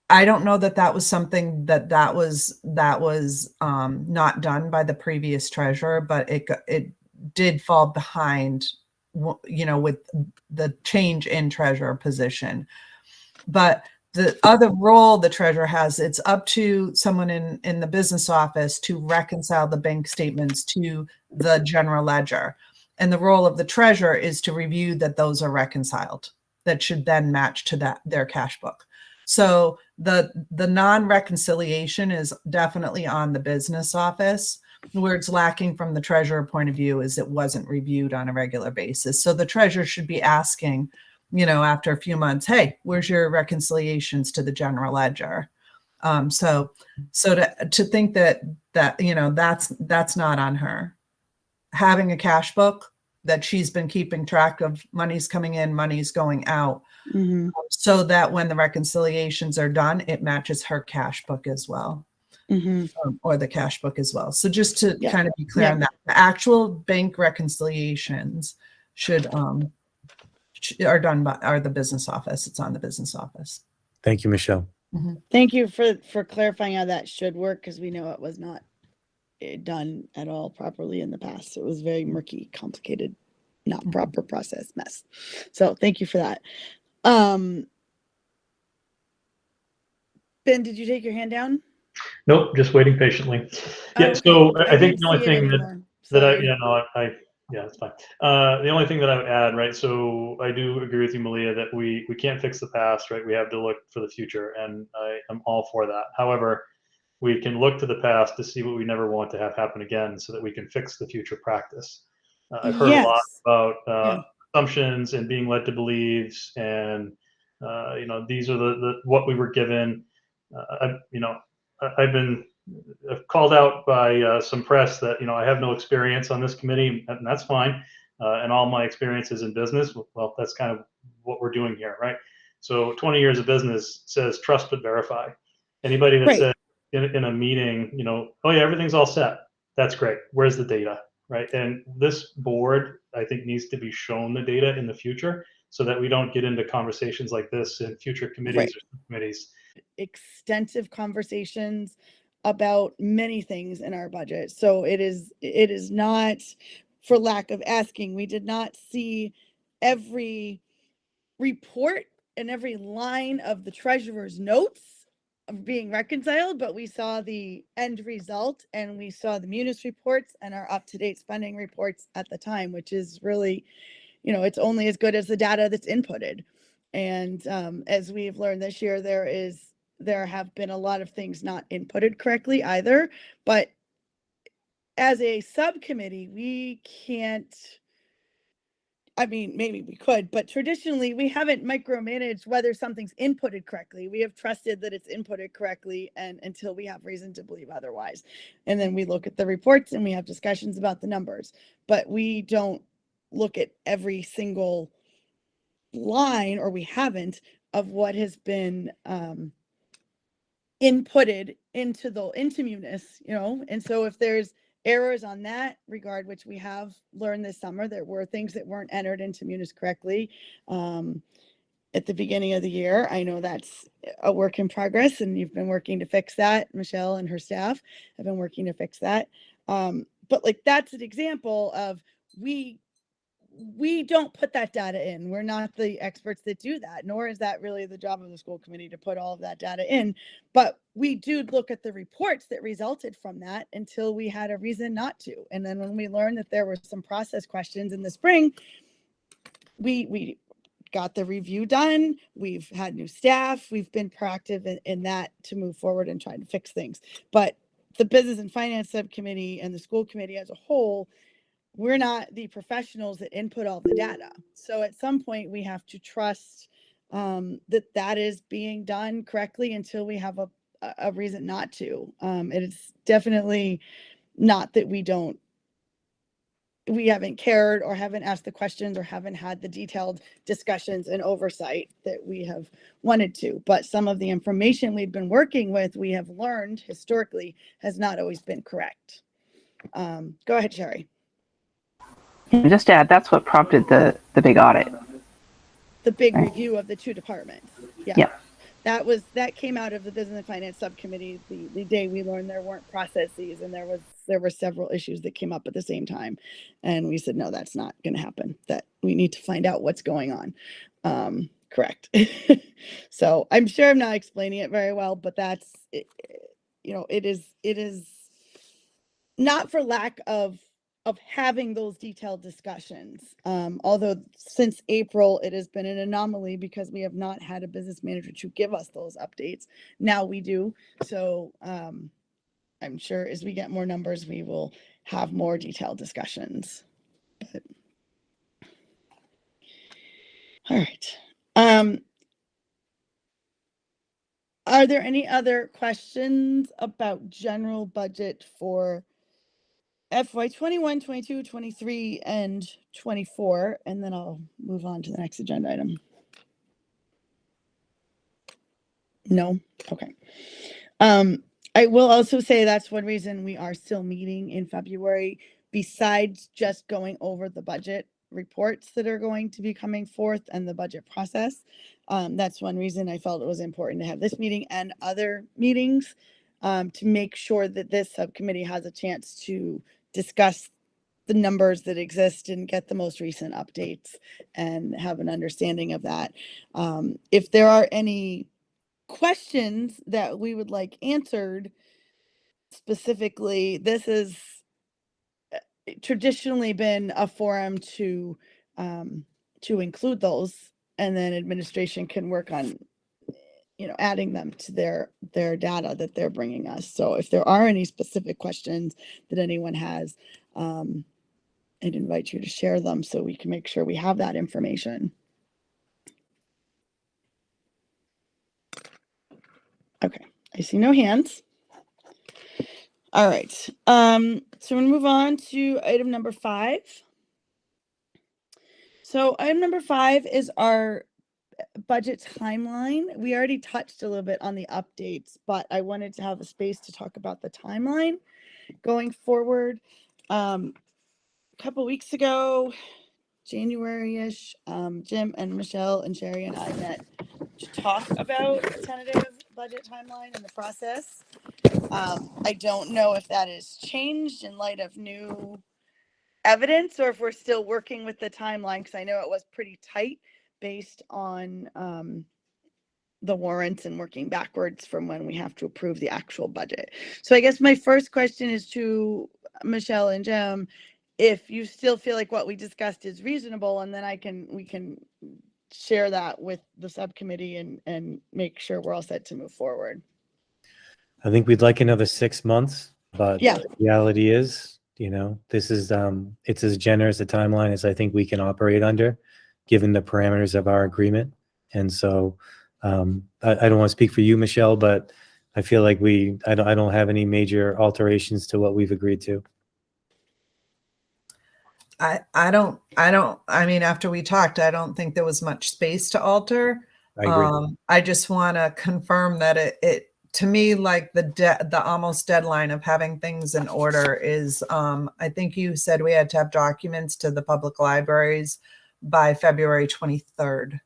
A: I don't know that was something that was not done by the previous treasurer, but it did fall behind, you know, with the change in treasurer position. But the other role the treasurer has, it's up to someone in the business office to reconcile the bank statements to the general ledger. And the role of the treasurer is to review that those are reconciled, that should then match to their cash book. So the non-reconciliation is definitely on the business office. Where it's lacking from the treasurer point of view is it wasn't reviewed on a regular basis. So the treasurer should be asking, you know, after a few months, hey, where's your reconciliations to the general ledger? So to think that you know, that's not on her. Having a cash book that she's been keeping track of, money's coming in, money's going out, so that when the reconciliations are done, it matches her cash book as well, or the cash book as well. So just to kind of be clear on that, the actual bank reconciliations are done by the business office. It's on the business office.
F: Thank you, Michelle.
B: Thank you for clarifying how that should work, because we know it was not done at all properly in the past. It was very murky, complicated, not proper process mess. So thank you for that. Ben, did you take your hand down?
G: Nope, just waiting patiently. Yeah,
B: Okay.
G: so I think
B: didn't
G: the only
B: see it
G: thing
B: anymore.
G: it's fine. The only thing that I would add, right? So I do agree with you, Malia, that we can't fix the past, right? We have to look for the future, and I am all for that. However, we can look to the past to see what we never want to have happen again, so that we can fix the future practice. I've heard a lot about assumptions and being led to beliefs, and you know, these are the what we were given. I've been called out by some press that, you know, I have no experience on this committee, and that's fine. And all my experiences in business, well, that's kind of what we're doing here, right? So 20 years of business says trust but verify. Anybody that says in a meeting, you know, oh yeah, everything's all set, that's great. Where's the data, right? And this board, I think, needs to be shown the data in the future, so that we don't get into conversations like this in future committees or committees.
B: Extensive conversations about many things in our budget. So it is not for lack of asking. We did not see every report and every line of the treasurer's notes being reconciled, but we saw the end result, and we saw the munis reports and our up-to-date spending reports at the time, which is really, it's only as good as the data that's inputted. And as we've learned this year, there have been a lot of things not inputted correctly either. But as a subcommittee, we can't, I mean, maybe we could, but traditionally we haven't micromanaged whether something's inputted correctly. We have trusted that it's inputted correctly and until we have reason to believe otherwise. And then we look at the reports and we have discussions about the numbers, but we don't look at every single line, or we haven't, of what has been inputted into Munis, and so if there's errors on that regard, which we have learned this summer, there were things that weren't entered into Munis correctly at the beginning of the year. I know that's a work in progress, and you've been working to fix that. Michelle and her staff have been working to fix that. But like, that's an example of we don't put that data in. We're not the experts that do that, nor is that really the job of the school committee to put all of that data in. But we do look at the reports that resulted from that until we had a reason not to. And then when we learned that there were some process questions in the spring, we got the review done. We've had new staff. We've been proactive in that to move forward and try to fix things. But the business and finance subcommittee and the school committee as a whole, we're not the professionals that input all the data. So at some point we have to trust that is being done correctly until we have a reason not to. It is definitely not that we haven't cared or haven't asked the questions or haven't had the detailed discussions and oversight that we have wanted to. But some of the information we've been working with, we have learned historically has not always been correct. Go ahead, Sherry.
C: And just to add, that's what prompted the big audit.
B: The big
C: Right.
B: review of the two departments. Yeah.
C: Yep.
B: That came out of the business and finance subcommittee the day we learned there weren't processes, and there were several issues that came up at the same time. And we said, no, that's not going to happen. That we need to find out what's going on. Correct. So I'm sure I'm not explaining it very well, but that's, it is not for lack of having those detailed discussions. Although since April, it has been an anomaly because we have not had a business manager to give us those updates. Now we do. So I'm sure as we get more numbers, we will have more detailed discussions. But, all right. Are there any other questions about general budget for FY 21, 22, 23, and 24, and then I'll move on to the next agenda item. No? Okay. I will also say that's one reason we are still meeting in February, besides just going over the budget reports that are going to be coming forth and the budget process. That's one reason I felt it was important to have this meeting and other meetings to make sure that this subcommittee has a chance to discuss the numbers that exist and get the most recent updates and have an understanding of that. If there are any questions that we would like answered specifically, this has traditionally been a forum to include those, and then administration can work on adding them to their data that they're bringing us. So if there are any specific questions that anyone has, I'd invite you to share them so we can make sure we have that information. Okay, I see no hands. All right, so we're gonna move on to item number 5. So item number 5 is our budget timeline. We already touched a little bit on the updates, but I wanted to have a space to talk about the timeline going forward. A couple weeks ago, January-ish, Jim and Michelle and Sherry and I met to talk about a tentative budget timeline and the process. I don't know if that has changed in light of new evidence or if we're still working with the timeline, because I know it was pretty tight based on the warrants and working backwards from when we have to approve the actual budget. So I guess my first question is to Michelle and Jim. if you still feel like what we discussed is reasonable, and then we can share that with the subcommittee and make sure we're all set to move forward.
F: I think we'd like another 6 months, but
B: Yeah.
F: the reality is, this is, it's as generous a timeline as I think we can operate under, given the parameters of our agreement. And so, I don't want to speak for you, Michelle, but I feel like I don't have any major alterations to what we've agreed to.
A: I mean, after we talked, I don't think there was much space to alter.
F: I agree.
A: I just want to confirm that it to me, like the almost deadline of having things in order is, I think you said we had to have documents to the public libraries by February 23rd.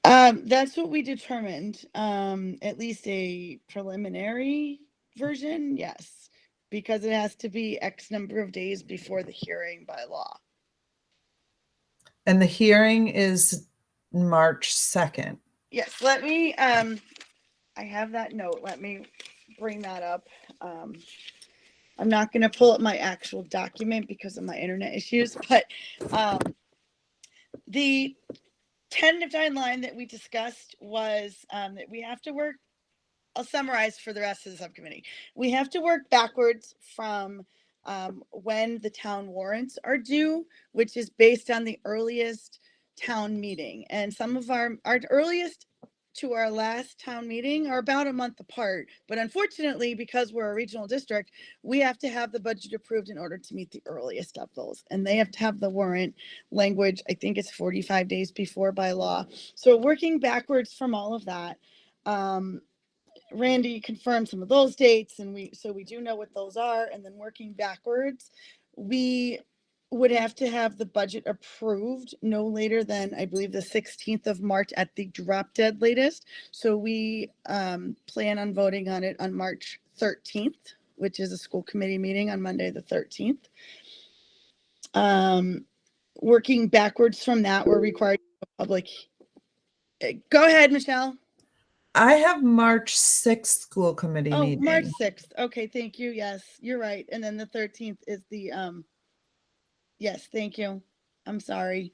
B: That's what we determined. At least a preliminary version, yes, because it has to be X number of days before the hearing by law.
A: And the hearing is March 2nd.
B: Yes, let me, I have that note. Let me bring that up. I'm not going to pull up my actual document because of my internet issues, but the tentative timeline that we discussed was that we have to work. I'll summarize for the rest of the subcommittee. We have to work backwards from when the town warrants are due, which is based on the earliest town meeting. And some of our earliest to our last town meeting are about a month apart. But unfortunately, because we're a regional district, we have to have the budget approved in order to meet the earliest of those. And they have to have the warrant language, I think it's 45 days before by law. So working backwards from all of that, Randy confirmed some of those dates, and we do know what those are. And then working backwards, we would have to have the budget approved no later than, I believe, the 16th of March at the drop dead latest. So we plan on voting on it on March 13th, which is a school committee meeting on Monday the 13th. Working backwards from that, we're required to have a public. Go ahead, Michelle.
A: I have March 6th school committee
B: Oh,
A: meeting.
B: March 6th. Okay, thank you. Yes, you're right. And then the 13th is the yes, thank you. I'm sorry.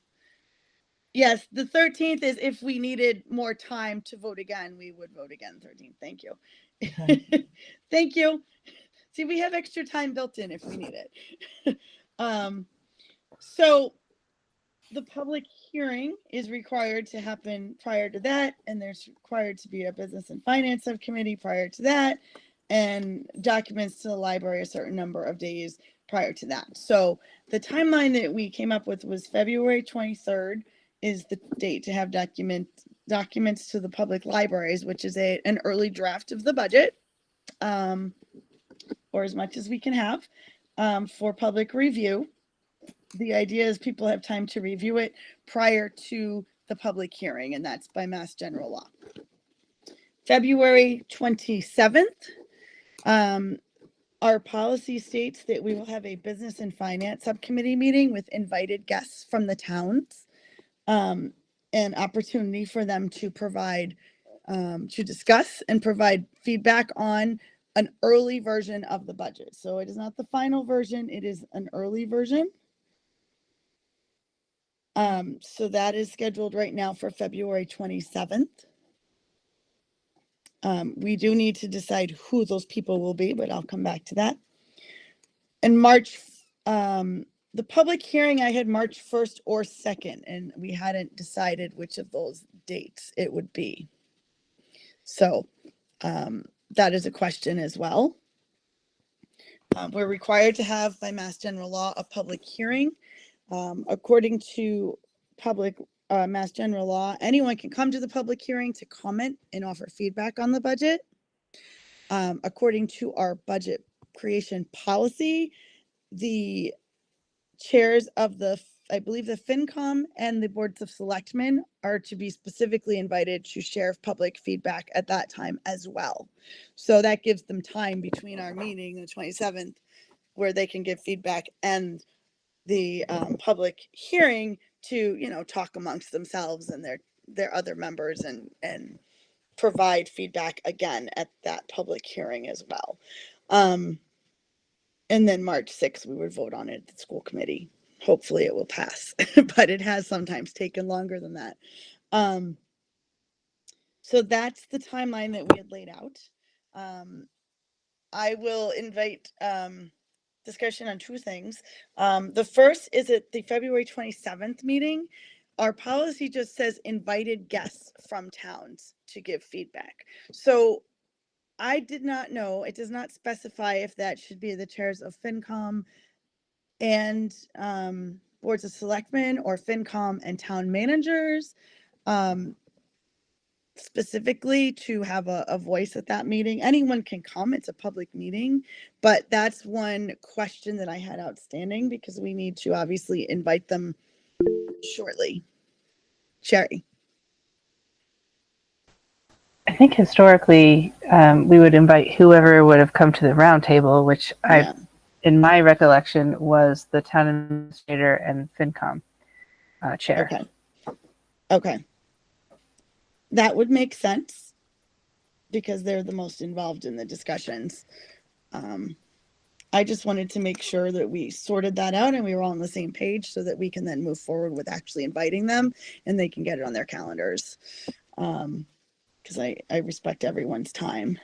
B: Yes, the 13th is if we needed more time to vote again, we would vote again 13th. Thank you.
A: Okay.
B: Thank you. See, we have extra time built in if we need it. So the public hearing is required to happen prior to that, and there's required to be a business and finance subcommittee prior to that, and documents to the library a certain number of days prior to that. So the timeline that we came up with was February 23rd is the date to have documents to the public libraries, which is an early draft of the budget, or as much as we can have, for public review. The idea is people have time to review it prior to the public hearing, and that's by Mass General Law. February 27th, our policy states that we will have a business and finance subcommittee meeting with invited guests from the towns, an opportunity for them to provide, to discuss and provide feedback on an early version of the budget. So it is not the final version, it is an early version. So that is scheduled right now for February 27th. We do need to decide who those people will be, but I'll come back to that. In March, the public hearing, I had March 1st or 2nd, and we hadn't decided which of those dates it would be. So that is a question as well. We're required to have by Mass General Law a public hearing. According to Mass General Law, anyone can come to the public hearing to comment and offer feedback on the budget. According to our budget creation policy, the chairs of I believe the FinCom and the boards of selectmen are to be specifically invited to share public feedback at that time as well. So that gives them time between our meeting, the 27th, where they can give feedback, and the public hearing to, talk amongst themselves and their other members and provide feedback again at that public hearing as well. And then March 6th, we would vote on it at the school committee. Hopefully it will pass, but it has sometimes taken longer than that. So that's the timeline that we had laid out. I will invite discussion on two things. The first is at the February 27th meeting. Our policy just says invited guests from towns to give feedback. So I did not know, it does not specify if that should be the chairs of FinCom and boards of selectmen or FinCom and town managers. Specifically to have a voice at that meeting. Anyone can come, it's a public meeting, but that's one question that I had outstanding because we need to obviously invite them shortly. Sherry.
C: I think historically, we would invite whoever would have come to the round table, which
B: Yeah.
C: in my recollection, was the town administrator and FinCom chair.
B: Okay. That would make sense because they're the most involved in the discussions. I just wanted to make sure that we sorted that out and we were all on the same page so that we can then move forward with actually inviting them and they can get it on their calendars. Because I respect everyone's time.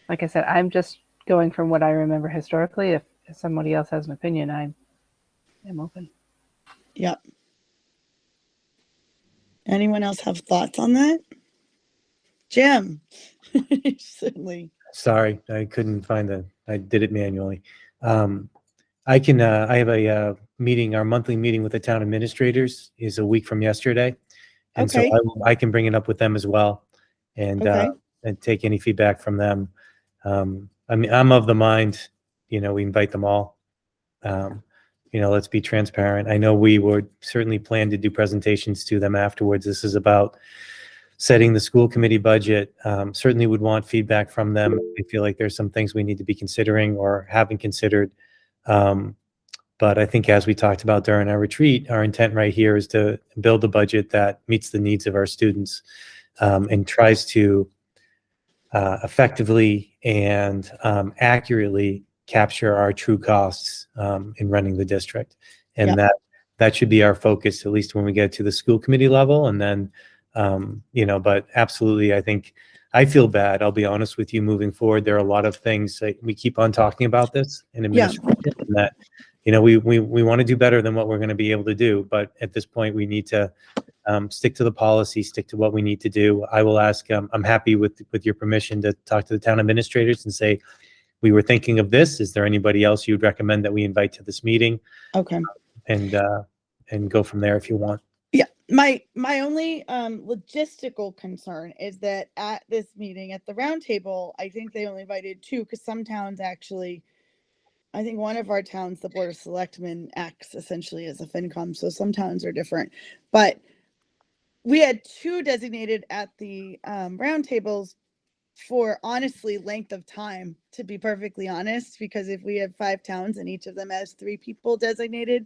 C: Like I said, I'm just going from what I remember historically. If somebody else has an opinion, I'm open.
B: Yep. Anyone else have thoughts on that? Jim. Certainly.
F: Sorry, I couldn't find I did it manually. I have a meeting, our monthly meeting with the town administrators is a week from yesterday. And
B: Okay.
F: so I can bring it up with them as well and,
B: Okay.
F: and take any feedback from them. I mean, I'm of the mind, we invite them all. Let's be transparent. I know we would certainly plan to do presentations to them afterwards. This is about setting the school committee budget. Certainly would want feedback from them. I feel like there's some things we need to be considering or haven't considered. But I think as we talked about during our retreat, our intent right here is to build a budget that meets the needs of our students and tries to effectively and accurately capture our true costs in running the district. And that should be our focus, at least when we get to the school committee level. And then, but absolutely, I feel bad. I'll be honest with you, moving forward, there are a lot of things that we keep on talking about this in administration and that, we want to do better than what we're going to be able to do. But at this point, we need to stick to the policy, stick to what we need to do. I will ask, I'm happy with your permission to talk to the town administrators and say, we were thinking of this. Is there anybody else you'd recommend that we invite to this meeting?
B: Okay.
F: And go from there if you want.
B: Yeah. My only logistical concern is that at this meeting at the round table, I think they only invited 2 because some towns actually, I think one of our towns, the Board of Selectmen acts essentially as a FinCom. So some towns are different, but we had 2 designated at the round tables for honestly length of time, to be perfectly honest, because if we have 5 towns and each of them has 3 people designated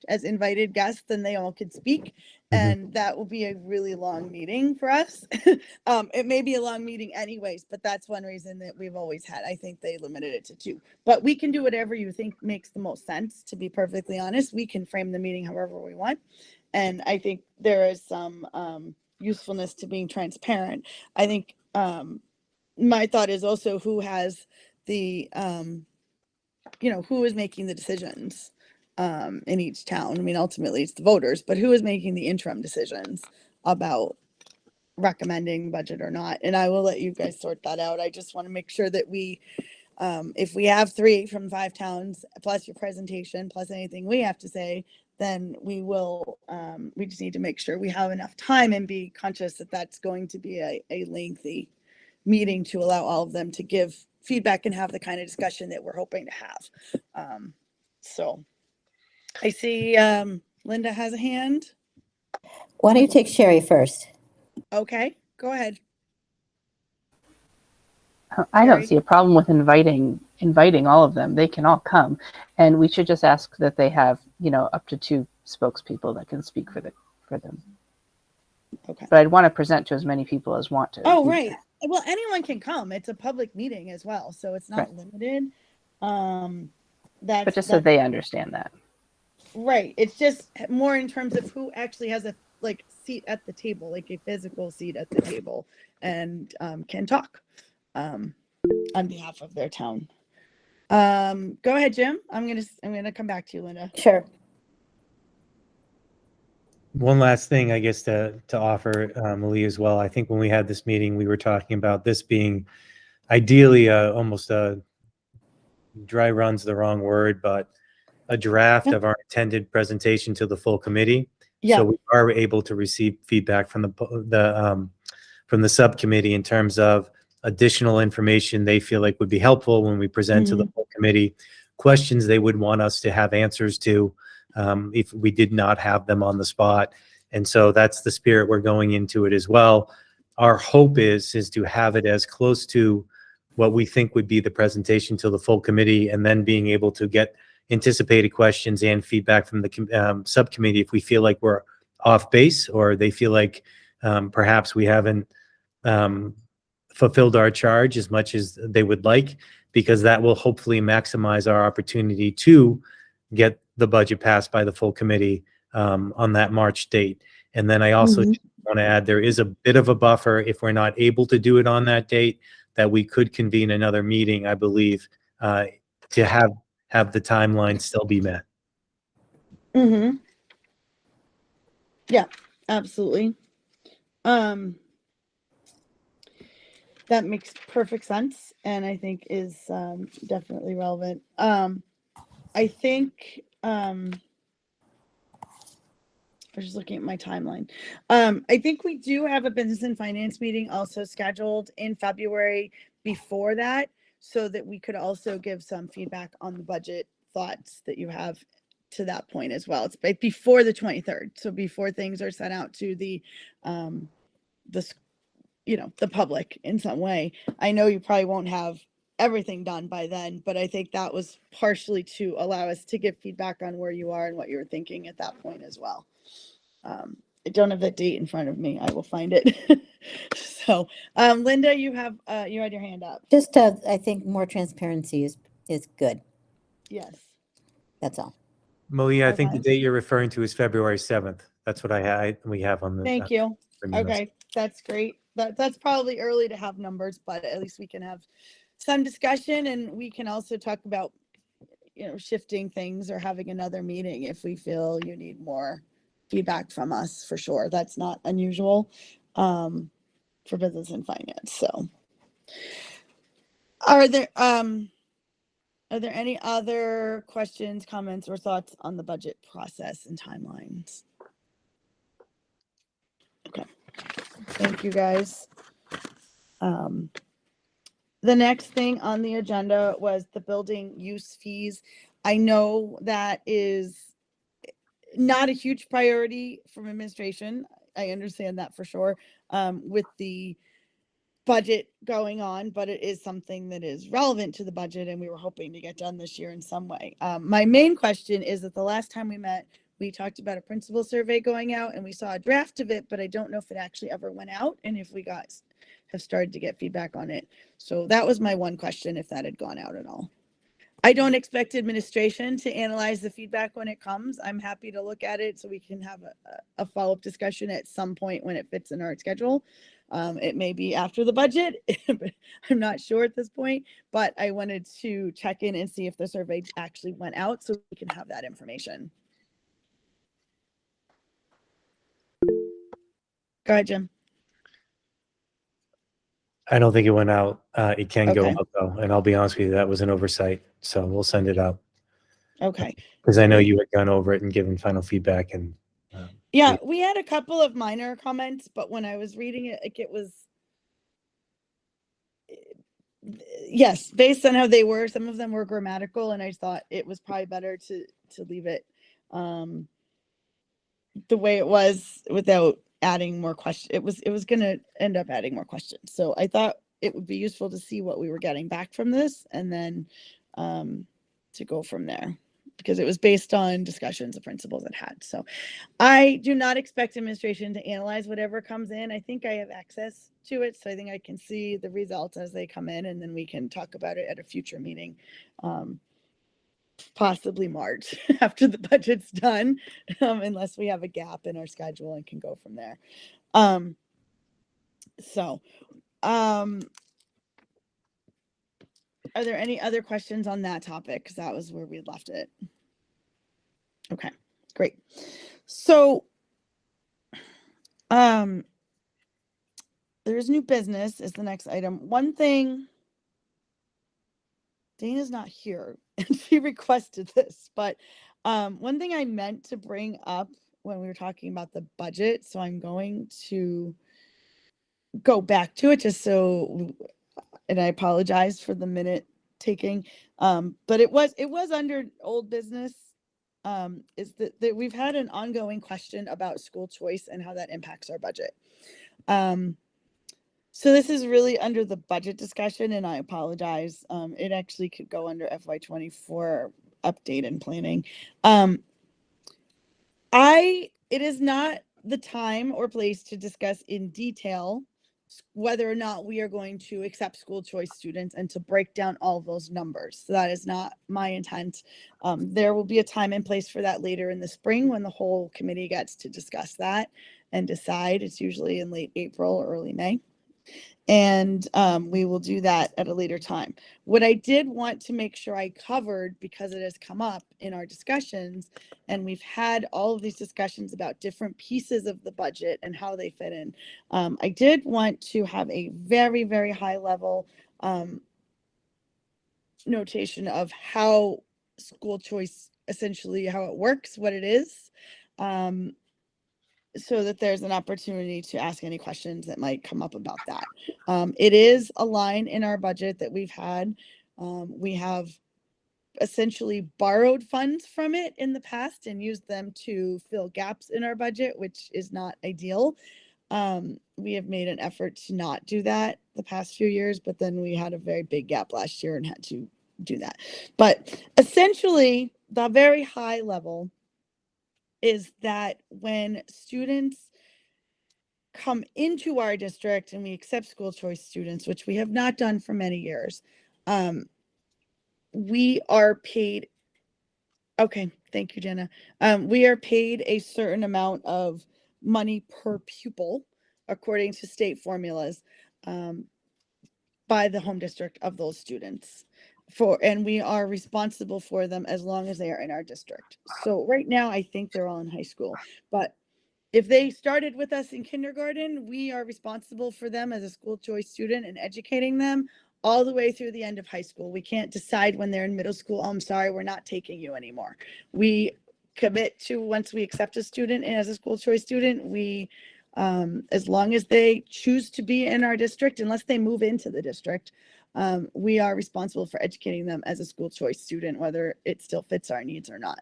B: as invited guests, then they all could speak. And that will be a really long meeting for us. It may be a long meeting anyways, but that's one reason that we've always had. I think they limited it to 2, but we can do whatever you think makes the most sense. To be perfectly honest, we can frame the meeting however we want. And I think there is some usefulness to being transparent. I think, my thought is also who has the, who is making the decisions in each town. I mean, ultimately it's the voters, but who is making the interim decisions about recommending budget or not? And I will let you guys sort that out. I just want to make sure that we, if we have 3 from 5 towns, plus your presentation, plus anything we have to say, then we will, we just need to make sure we have enough time and be conscious that that's going to be a lengthy meeting to allow all of them to give feedback and have the kind of discussion that we're hoping to have. So I see Linda has a hand.
E: Why don't you take Sherry first?
B: Okay, go ahead.
C: I don't
B: Sherry?
C: see a problem with inviting all of them. They can all come, and we should just ask that they have, up to 2 spokespeople that can speak for them.
B: Okay.
C: But I'd want to present to as many people as want to.
B: Oh, right. Well, anyone can come. It's a public meeting as well, so it's not
C: Right.
B: limited. That's
C: But just so they understand that.
B: right. It's just more in terms of who actually has a like seat at the table, like a physical seat at the table, and can talk on behalf of their town. Go ahead, Jim. I'm gonna come back to you, Linda.
E: Sure.
F: One last thing, I guess, to offer, Malia, as well. I think when we had this meeting, we were talking about this being ideally almost a dry run's the wrong word, but a draft
B: Yeah.
F: of our intended presentation to the full committee.
B: Yeah.
F: So we are able to receive feedback from from the subcommittee in terms of additional information they feel like would be helpful when we present to the full committee, questions they would want us to have answers to if we did not have them on the spot. And so that's the spirit we're going into it as well. Our hope is to have it as close to what we think would be the presentation to the full committee, and then being able to get anticipated questions and feedback from the subcommittee if we feel like we're off base, or they feel like perhaps we haven't fulfilled our charge as much as they would like, because that will hopefully maximize our opportunity to get the budget passed by the full committee on that March date. And then I also want to add, there is a bit of a buffer if we're not able to do it on that date, that we could convene another meeting, I believe, to have the timeline still be met.
B: Yeah, absolutely. That makes perfect sense, and I think is definitely relevant. I think I was just looking at my timeline. I think we do have a business and finance meeting also scheduled in February before that, so that we could also give some feedback on the budget thoughts that you have to that point as well. It's before the 23rd, so before things are sent out to the public in some way. I know you probably won't have everything done by then, but I think that was partially to allow us to give feedback on where you are and what you were thinking at that point as well. I don't have that date in front of me. I will find it. So, Linda, you had your hand up.
E: Just, I think more transparency is good.
B: Yes.
E: That's all.
F: Malia, I think the
B: Okay.
F: date you're referring to is February 7th. That's what we have on the.
B: Thank you.
F: minutes.
B: Okay, that's great. That's probably early to have numbers, but at least we can have some discussion, and we can also talk about, shifting things or having another meeting if we feel you need more feedback from us, for sure. That's not unusual for business and finance. So are there any other questions, comments, or thoughts on the budget process and timelines? Okay. Thank you, guys. The next thing on the agenda was the building use fees. I know that is not a huge priority from administration. I understand that for sure, with the budget going on, but it is something that is relevant to the budget, and we were hoping to get done this year in some way. My main question is that the last time we met, we talked about a principal survey going out, and we saw a draft of it, but I don't know if it actually ever went out and if we have started to get feedback on it. So that was my one question, if that had gone out at all. I don't expect administration to analyze the feedback when it comes. I'm happy to look at it so we can have a follow-up discussion at some point when it fits in our schedule. It may be after the budget, but I'm not sure at this point, but I wanted to check in and see if the survey actually went out so we can have that information. Go ahead, Jim.
F: I don't think it went out. It can go
B: Okay.
F: out though, and I'll be honest with you, that was an oversight. So we'll send it out
B: Okay.
F: because I know you had gone over it and given final feedback. And
B: Yeah, we had a couple of minor comments, but when I was reading it, like it was, yes, based on how they were, some of them were grammatical, and I thought it was probably better to leave it the way it was without adding more questions. It was going to end up adding more questions. So I thought it would be useful to see what we were getting back from this, and then to go from there, because it was based on discussions the principals had. So I do not expect administration to analyze whatever comes in. I think I have access to it, so I think I can see the results as they come in, and then we can talk about it at a future meeting. possibly March after the budget's done, unless we have a gap in our schedule and can go from there. So, are there any other questions on that topic? Because that was where we left it. Okay, great. So, there's new business is the next item. One thing, Dana's not here and she requested this, but one thing I meant to bring up when we were talking about the budget, so I'm going to go back to it just so, and I apologize for the minute taking, but it was under old business. Is that we've had an ongoing question about school choice and how that impacts our budget. So this is really under the budget discussion, and I apologize. It actually could go under FY24 update and planning. It is not the time or place to discuss in detail whether or not we are going to accept school choice students and to break down all those numbers. So that is not my intent. There will be a time and place for that later in the spring when the whole committee gets to discuss that and decide. It's usually in late April or early May. And we will do that at a later time. What I did want to make sure I covered, because it has come up in our discussions, and we've had all of these discussions about different pieces of the budget and how they fit in. I did want to have a very, very high level notation of how school choice, essentially how it works, what it is. So that there's an opportunity to ask any questions that might come up about that. It is a line in our budget that we've had. We have essentially borrowed funds from it in the past and used them to fill gaps in our budget, which is not ideal. We have made an effort to not do that the past few years, but then we had a very big gap last year and had to do that. But essentially, the very high level is that when students come into our district and we accept school choice students, which we have not done for many years, we are paid. Okay, thank you, Jenna. We are paid a certain amount of money per pupil according to state formulas by the home district of those students. And we are responsible for them as long as they are in our district. So right now, I think they're all in high school, but if they started with us in kindergarten, we are responsible for them as a school choice student and educating them all the way through the end of high school. We can't decide when they're in middle school, oh, I'm sorry, we're not taking you anymore. We commit to, once we accept a student and as a school choice student, we, as long as they choose to be in our district, unless they move into the district, we are responsible for educating them as a school choice student, whether it still fits our needs or not.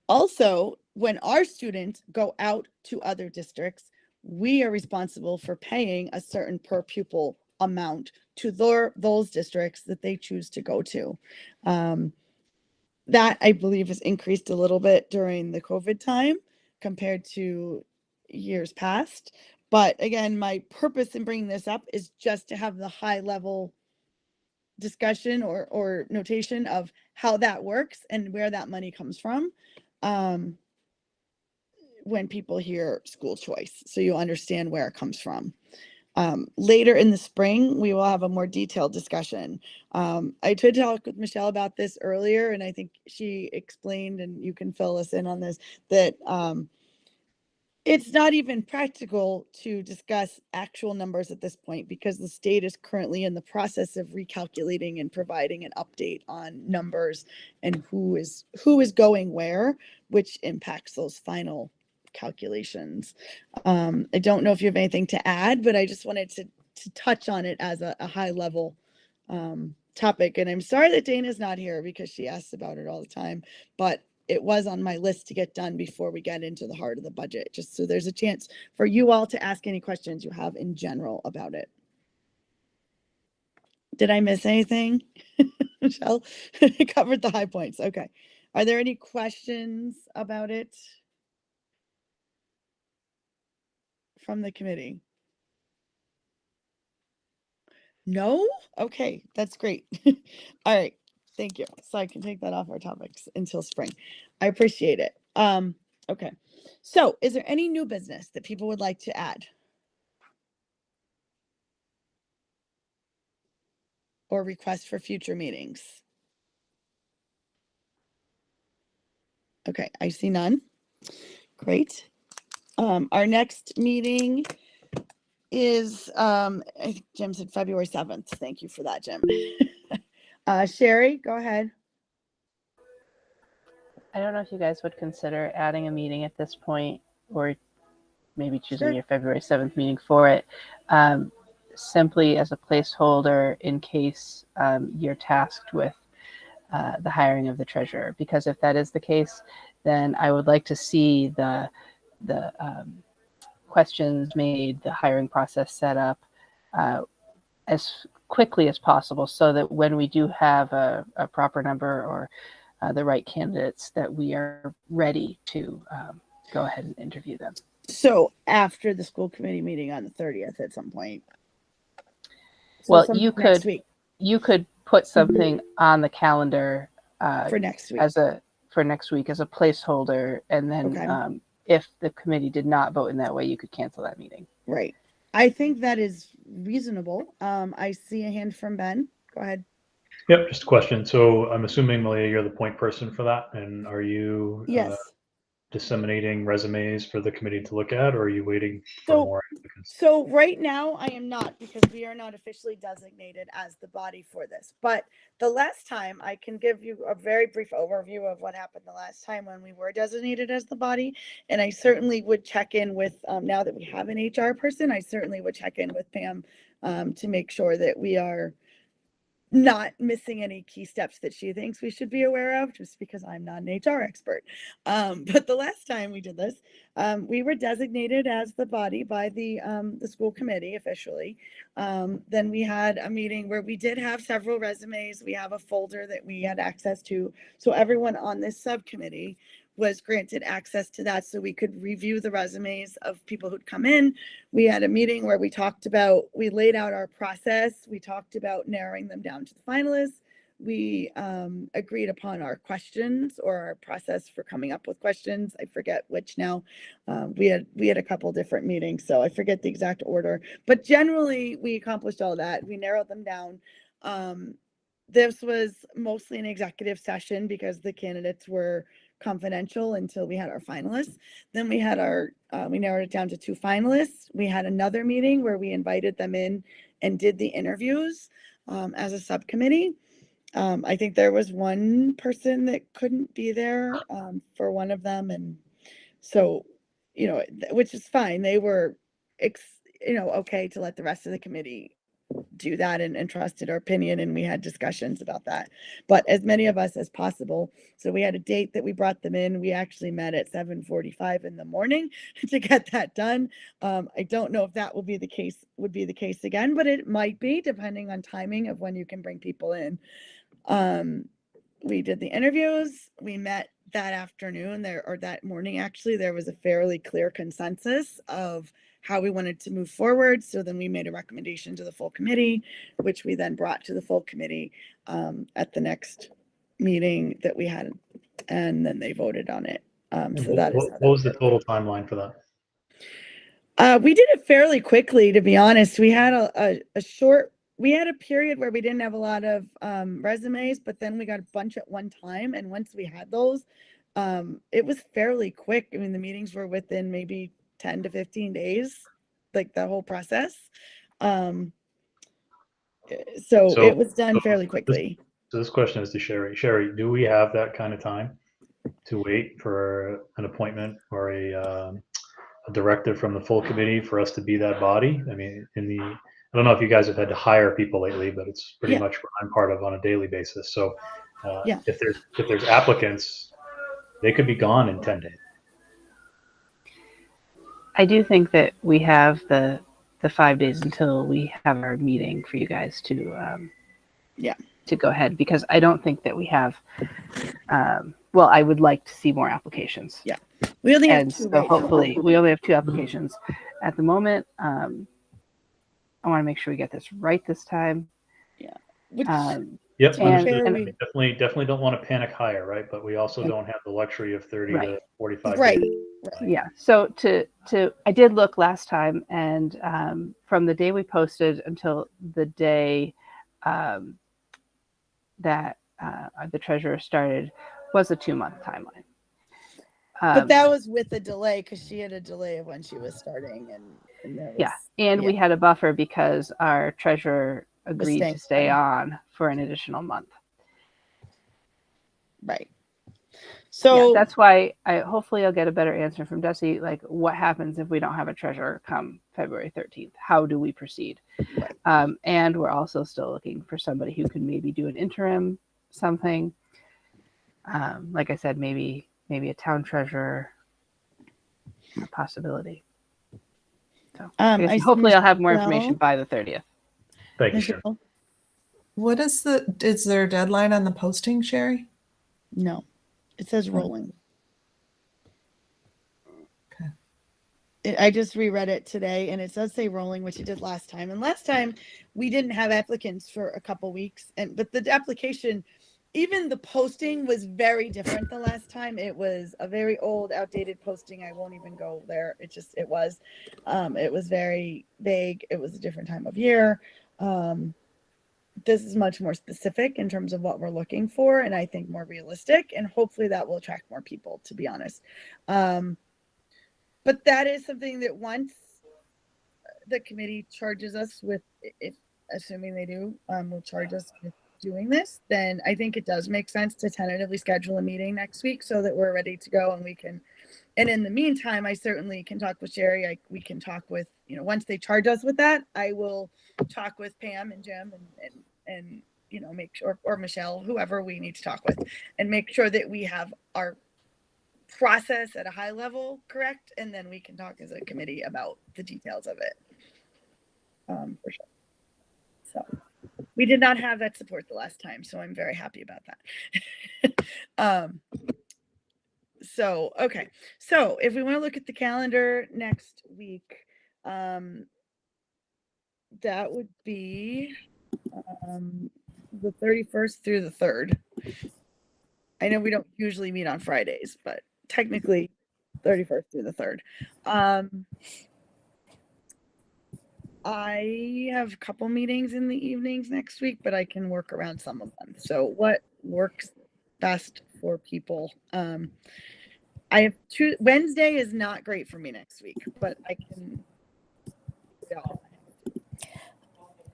B: Also, when our students go out to other districts, we are responsible for paying a certain per pupil amount to those districts that they choose to go to. That, I believe, has increased a little bit during the COVID time compared to years past. But again, my purpose in bringing this up is just to have the high level discussion or notation of how that works and where that money comes from. When people hear school choice, so you understand where it comes from. Later in the spring, we will have a more detailed discussion. I did talk with Michelle about this earlier, and I think she explained, and you can fill us in on this, that it's not even practical to discuss actual numbers at this point because the state is currently in the process of recalculating and providing an update on numbers and who is going where, which impacts those final calculations. I don't know if you have anything to add, but I just wanted to touch on it as a high level topic. And I'm sorry that Dana's not here because she asks about it all the time, but it was on my list to get done before we get into the heart of the budget, just so there's a chance for you all to ask any questions you have in general about it. Did I miss anything? Michelle covered the high points. Okay. Are there any questions about it from the committee? No? Okay, that's great. All right. Thank you. So I can take that off our topics until spring. I appreciate it. Okay. So is there any new business that people would like to add? Or request for future meetings? Okay, I see none. Great. Our next meeting is, I think Jim said February 7th. Thank you for that, Jim. Sherry, go ahead.
C: I don't know if you guys would consider adding a meeting at this point, or maybe choosing
B: Sure.
C: your February 7th meeting for it, simply as a placeholder in case you're tasked with the hiring of the treasurer. Because if that is the case, then I would like to see the questions made, the hiring process set up as quickly as possible, so that when we do have a proper number or the right candidates, that we are ready to go ahead and interview them.
B: So after the school committee meeting on the 30th at some point. So
C: Well,
B: sometime
C: you
B: next
C: could
B: week,
C: you could put something on the calendar
B: for next week.
C: for next week as a placeholder, and then
B: Okay.
C: If the committee did not vote in that way, you could cancel that meeting.
B: Right. I think that is reasonable. I see a hand from Ben. Go ahead.
G: Yep, just a question. So I'm assuming, Malia, you're the point person for that, and are you
B: Yes.
G: disseminating resumes for the committee to look at, or are you waiting for
B: So-
G: more applicants?
B: So right now I am not, because we are not officially designated as the body for this. But the last time, I can give you a very brief overview of what happened the last time when we were designated as the body. And I certainly would check in with, now that we have an HR person, I certainly would check in with Pam to make sure that we are not missing any key steps that she thinks we should be aware of, just because I'm not an HR expert. But the last time we did this, we were designated as the body by the school committee officially. Then we had a meeting where we did have several resumes. We have a folder that we had access to. So everyone on this subcommittee was granted access to that, so we could review the resumes of people who'd come in. We had a meeting where we laid out our process. We talked about narrowing them down to the finalists. We agreed upon our questions, or our process for coming up with questions. I forget which now. We had a couple different meetings, so I forget the exact order. But generally, we accomplished all that. We narrowed them down. This was mostly an executive session because the candidates were confidential until we had our finalists. Then we had we narrowed it down to 2 finalists. We had another meeting where we invited them in and did the interviews as a subcommittee. I think there was one person that couldn't be there for one of them. And so, which is fine. They were, okay to let the rest of the committee do that and trusted our opinion, and we had discussions about that. But as many of us as possible, so we had a date that we brought them in. We actually met at 7:45 in the morning to get that done. I don't know if that would be the case again, but it might be, depending on timing of when you can bring people in. We did the interviews. We met that afternoon or that morning. Actually, there was a fairly clear consensus of how we wanted to move forward. So then we made a recommendation to the full committee, which we then brought to the full committee at the next meeting that we had, and then they voted on it. So that is
G: What was the total timeline for that?
B: We did it fairly quickly, to be honest. We had we had a period where we didn't have a lot of resumes, but then we got a bunch at one time. And once we had those, it was fairly quick. I mean, the meetings were within maybe 10 to 15 days, like the whole process. So it was done fairly quickly.
G: So this question is to Sherry. Sherry, do we have that kind of time to wait for an appointment or a directive from the full committee for us to be that body? I mean, I don't know if you guys have had to hire people lately, but it's pretty much what I'm part of on a daily basis. So if there's applicants, they could be gone in 10 days.
C: I do think that we have the 5 days until we have our meeting for you guys to go ahead, because I don't think that we have. Well, I would like to see more applications.
B: Yeah, we only have
C: And
B: 2
C: so
B: right now.
C: hopefully we only have 2 applications at the moment. I want to make sure we get this right this time.
B: Which,
G: Yeah, Yep,
C: And-
G: understood.
C: and-
G: We definitely don't want to panic higher, right? But we also
C: And-
G: don't have the luxury of 30
C: Right.
G: to 45
B: Right.
G: days.
C: Yeah. So I did look last time, and from the day we posted until the day that the treasurer started was a 2-month timeline.
B: But that was with a delay because she had a delay of when she was starting, and there was,
C: Yeah, and we had a buffer because our treasurer agreed
B: staying
C: to stay
B: on.
C: on for an additional month.
B: right.
C: Yeah,
B: So
C: that's why hopefully I'll get a better answer from Desi. Like, what happens if we don't have a treasurer come February 13th? How do we proceed?
B: Right.
C: And we're also still looking for somebody who can maybe do an interim something. Like I said, maybe a town treasurer, a possibility. So I guess
B: I see
C: hopefully I'll have more
B: Michelle.
C: information by the 30th.
G: Thank you, Sharon.
B: Michelle?
A: What is there a deadline on the posting, Sherry?
B: No, it says rolling.
A: Okay.
B: I just reread it today, and it does say rolling, which it did last time. And last time we didn't have applicants for a couple weeks, but the application, even the posting was very different the last time. It was a very old, outdated posting. I won't even go there. It was very vague. It was a different time of year. This is much more specific in terms of what we're looking for, and I think more realistic, and hopefully that will attract more people, to be honest. But that is something that once the committee charges us with, if assuming they do, will charge us with doing this, then I think it does make sense to tentatively schedule a meeting next week so that we're ready to go and we can. And in the meantime, I certainly can talk with Sherry. We can talk with, once they charge us with that, I will talk with Pam and Jim and make sure, or Michelle, whoever we need to talk with, and make sure that we have our process at a high level correct, and then we can talk as a committee about the details of it. For sure. So we did not have that support the last time, so I'm very happy about that. So okay, so if we want to look at the calendar next week, that would be the 31st through the 3rd. I know we don't usually meet on Fridays, but technically 31st through the 3rd. I have a couple meetings in the evenings next week, but I can work around some of them. So what works best for people? I have Wednesday is not great for me next week, but I can.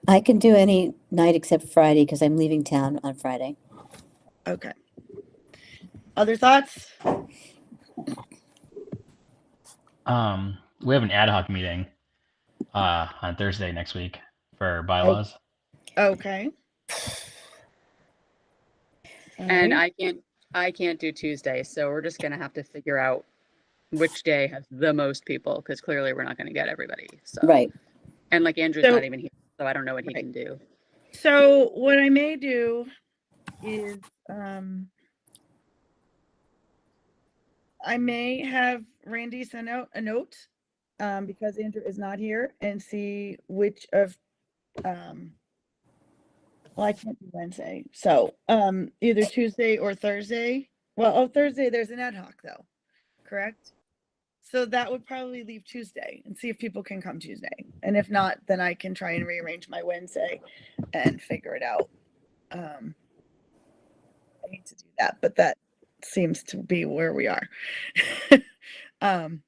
E: I can do any night except Friday because I'm leaving town on Friday.
B: Okay. Other thoughts?
D: We have an ad hoc meeting on Thursday next week for bylaws.
B: Okay.
H: And
B: Alright.
H: I can't do Tuesday, so we're just gonna have to figure out which day has the most people, because clearly we're not gonna get everybody. So
E: Right.
H: And like Andrew's
B: So-
H: not even here, so I don't know what he
B: Right.
H: can do.
B: So what I may do is I may have Randy send out a note because Andrew is not here, and see which of well, I can't do Wednesday. So either Tuesday or Thursday. Well, Thursday there's an ad hoc though, correct? So that would probably leave Tuesday, and see if people can come Tuesday. And if not, then I can try and rearrange my Wednesday and figure it out. I need to do that, but that seems to be where we are. Does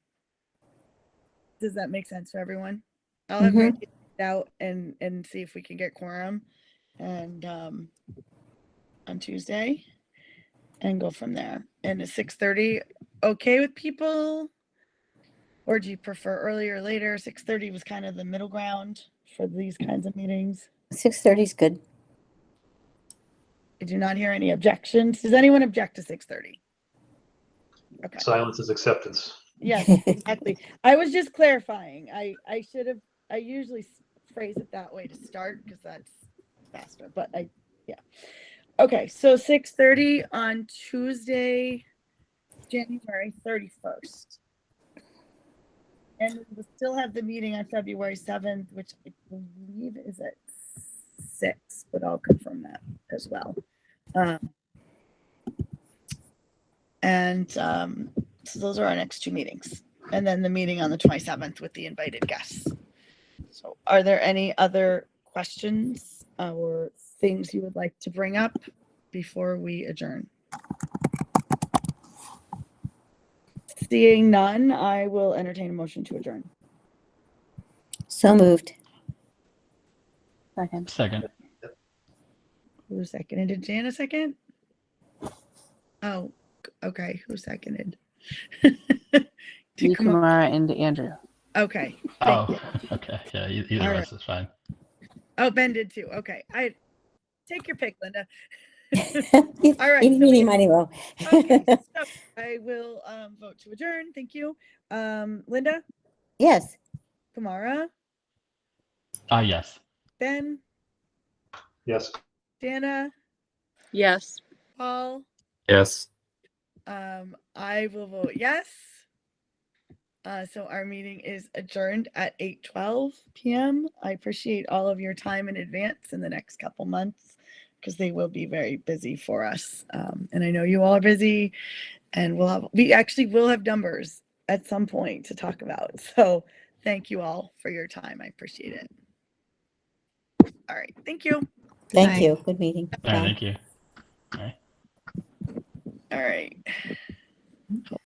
B: that make sense for everyone? I'll have
E: Mhm.
B: Randy check it out and see if we can get quorum and on Tuesday and go from there. And is 6:30 okay with people? Or do you prefer earlier or later? 6:30 was kind of the middle ground for these kinds of meetings.
E: 6:30 is good.
B: I do not hear any objections. Does anyone object to 6:30? Okay.
G: Silence is acceptance.
B: Yes, exactly. I was just clarifying. I usually phrase it that way to start because that's faster, but yeah. Okay, so 6:30 on Tuesday, January 31st. And we'll still have the meeting on February 7th, which I believe is at 6, but I'll confirm that as well. So those are our next 2 meetings. And then the meeting on the 27th with the invited guests. So are there any other questions or things you would like to bring up before we adjourn? Seeing none, I will entertain a motion to adjourn.
E: So moved.
C: Second.
D: Second.
B: Who seconded? Did Jana second? Oh, okay. Who seconded? To
C: Me,
B: come up-
C: Kumar, and Andrew.
B: Okay. Thank you.
D: Oh, okay. Yeah, either
B: All
D: of us is fine.
B: Oh, Ben did too. Okay. I take your pick, Linda.
E: All
B: All right,
E: Eeny,
B: so
E: meeny,
B: we-
E: miny, moe.
B: Okay, so I will vote to adjourn. Thank you. Linda,
E: Yes.
B: Kamara,
D: Yes.
B: Ben,
G: Yes.
B: Dana,
H: Yes.
B: Paul.
F: Yes.
B: I will vote yes. So our meeting is adjourned at 8:12 p.m. I appreciate all of your time in advance in the next couple months because they will be very busy for us. And I know you all are busy, and we actually will have numbers at some point to talk about. So thank you all for your time. I appreciate it. All right. Thank you.
E: Thank
A: night.
E: you. Good meeting.
D: All right,
E: Bye.
D: thank you. All right.
B: All right.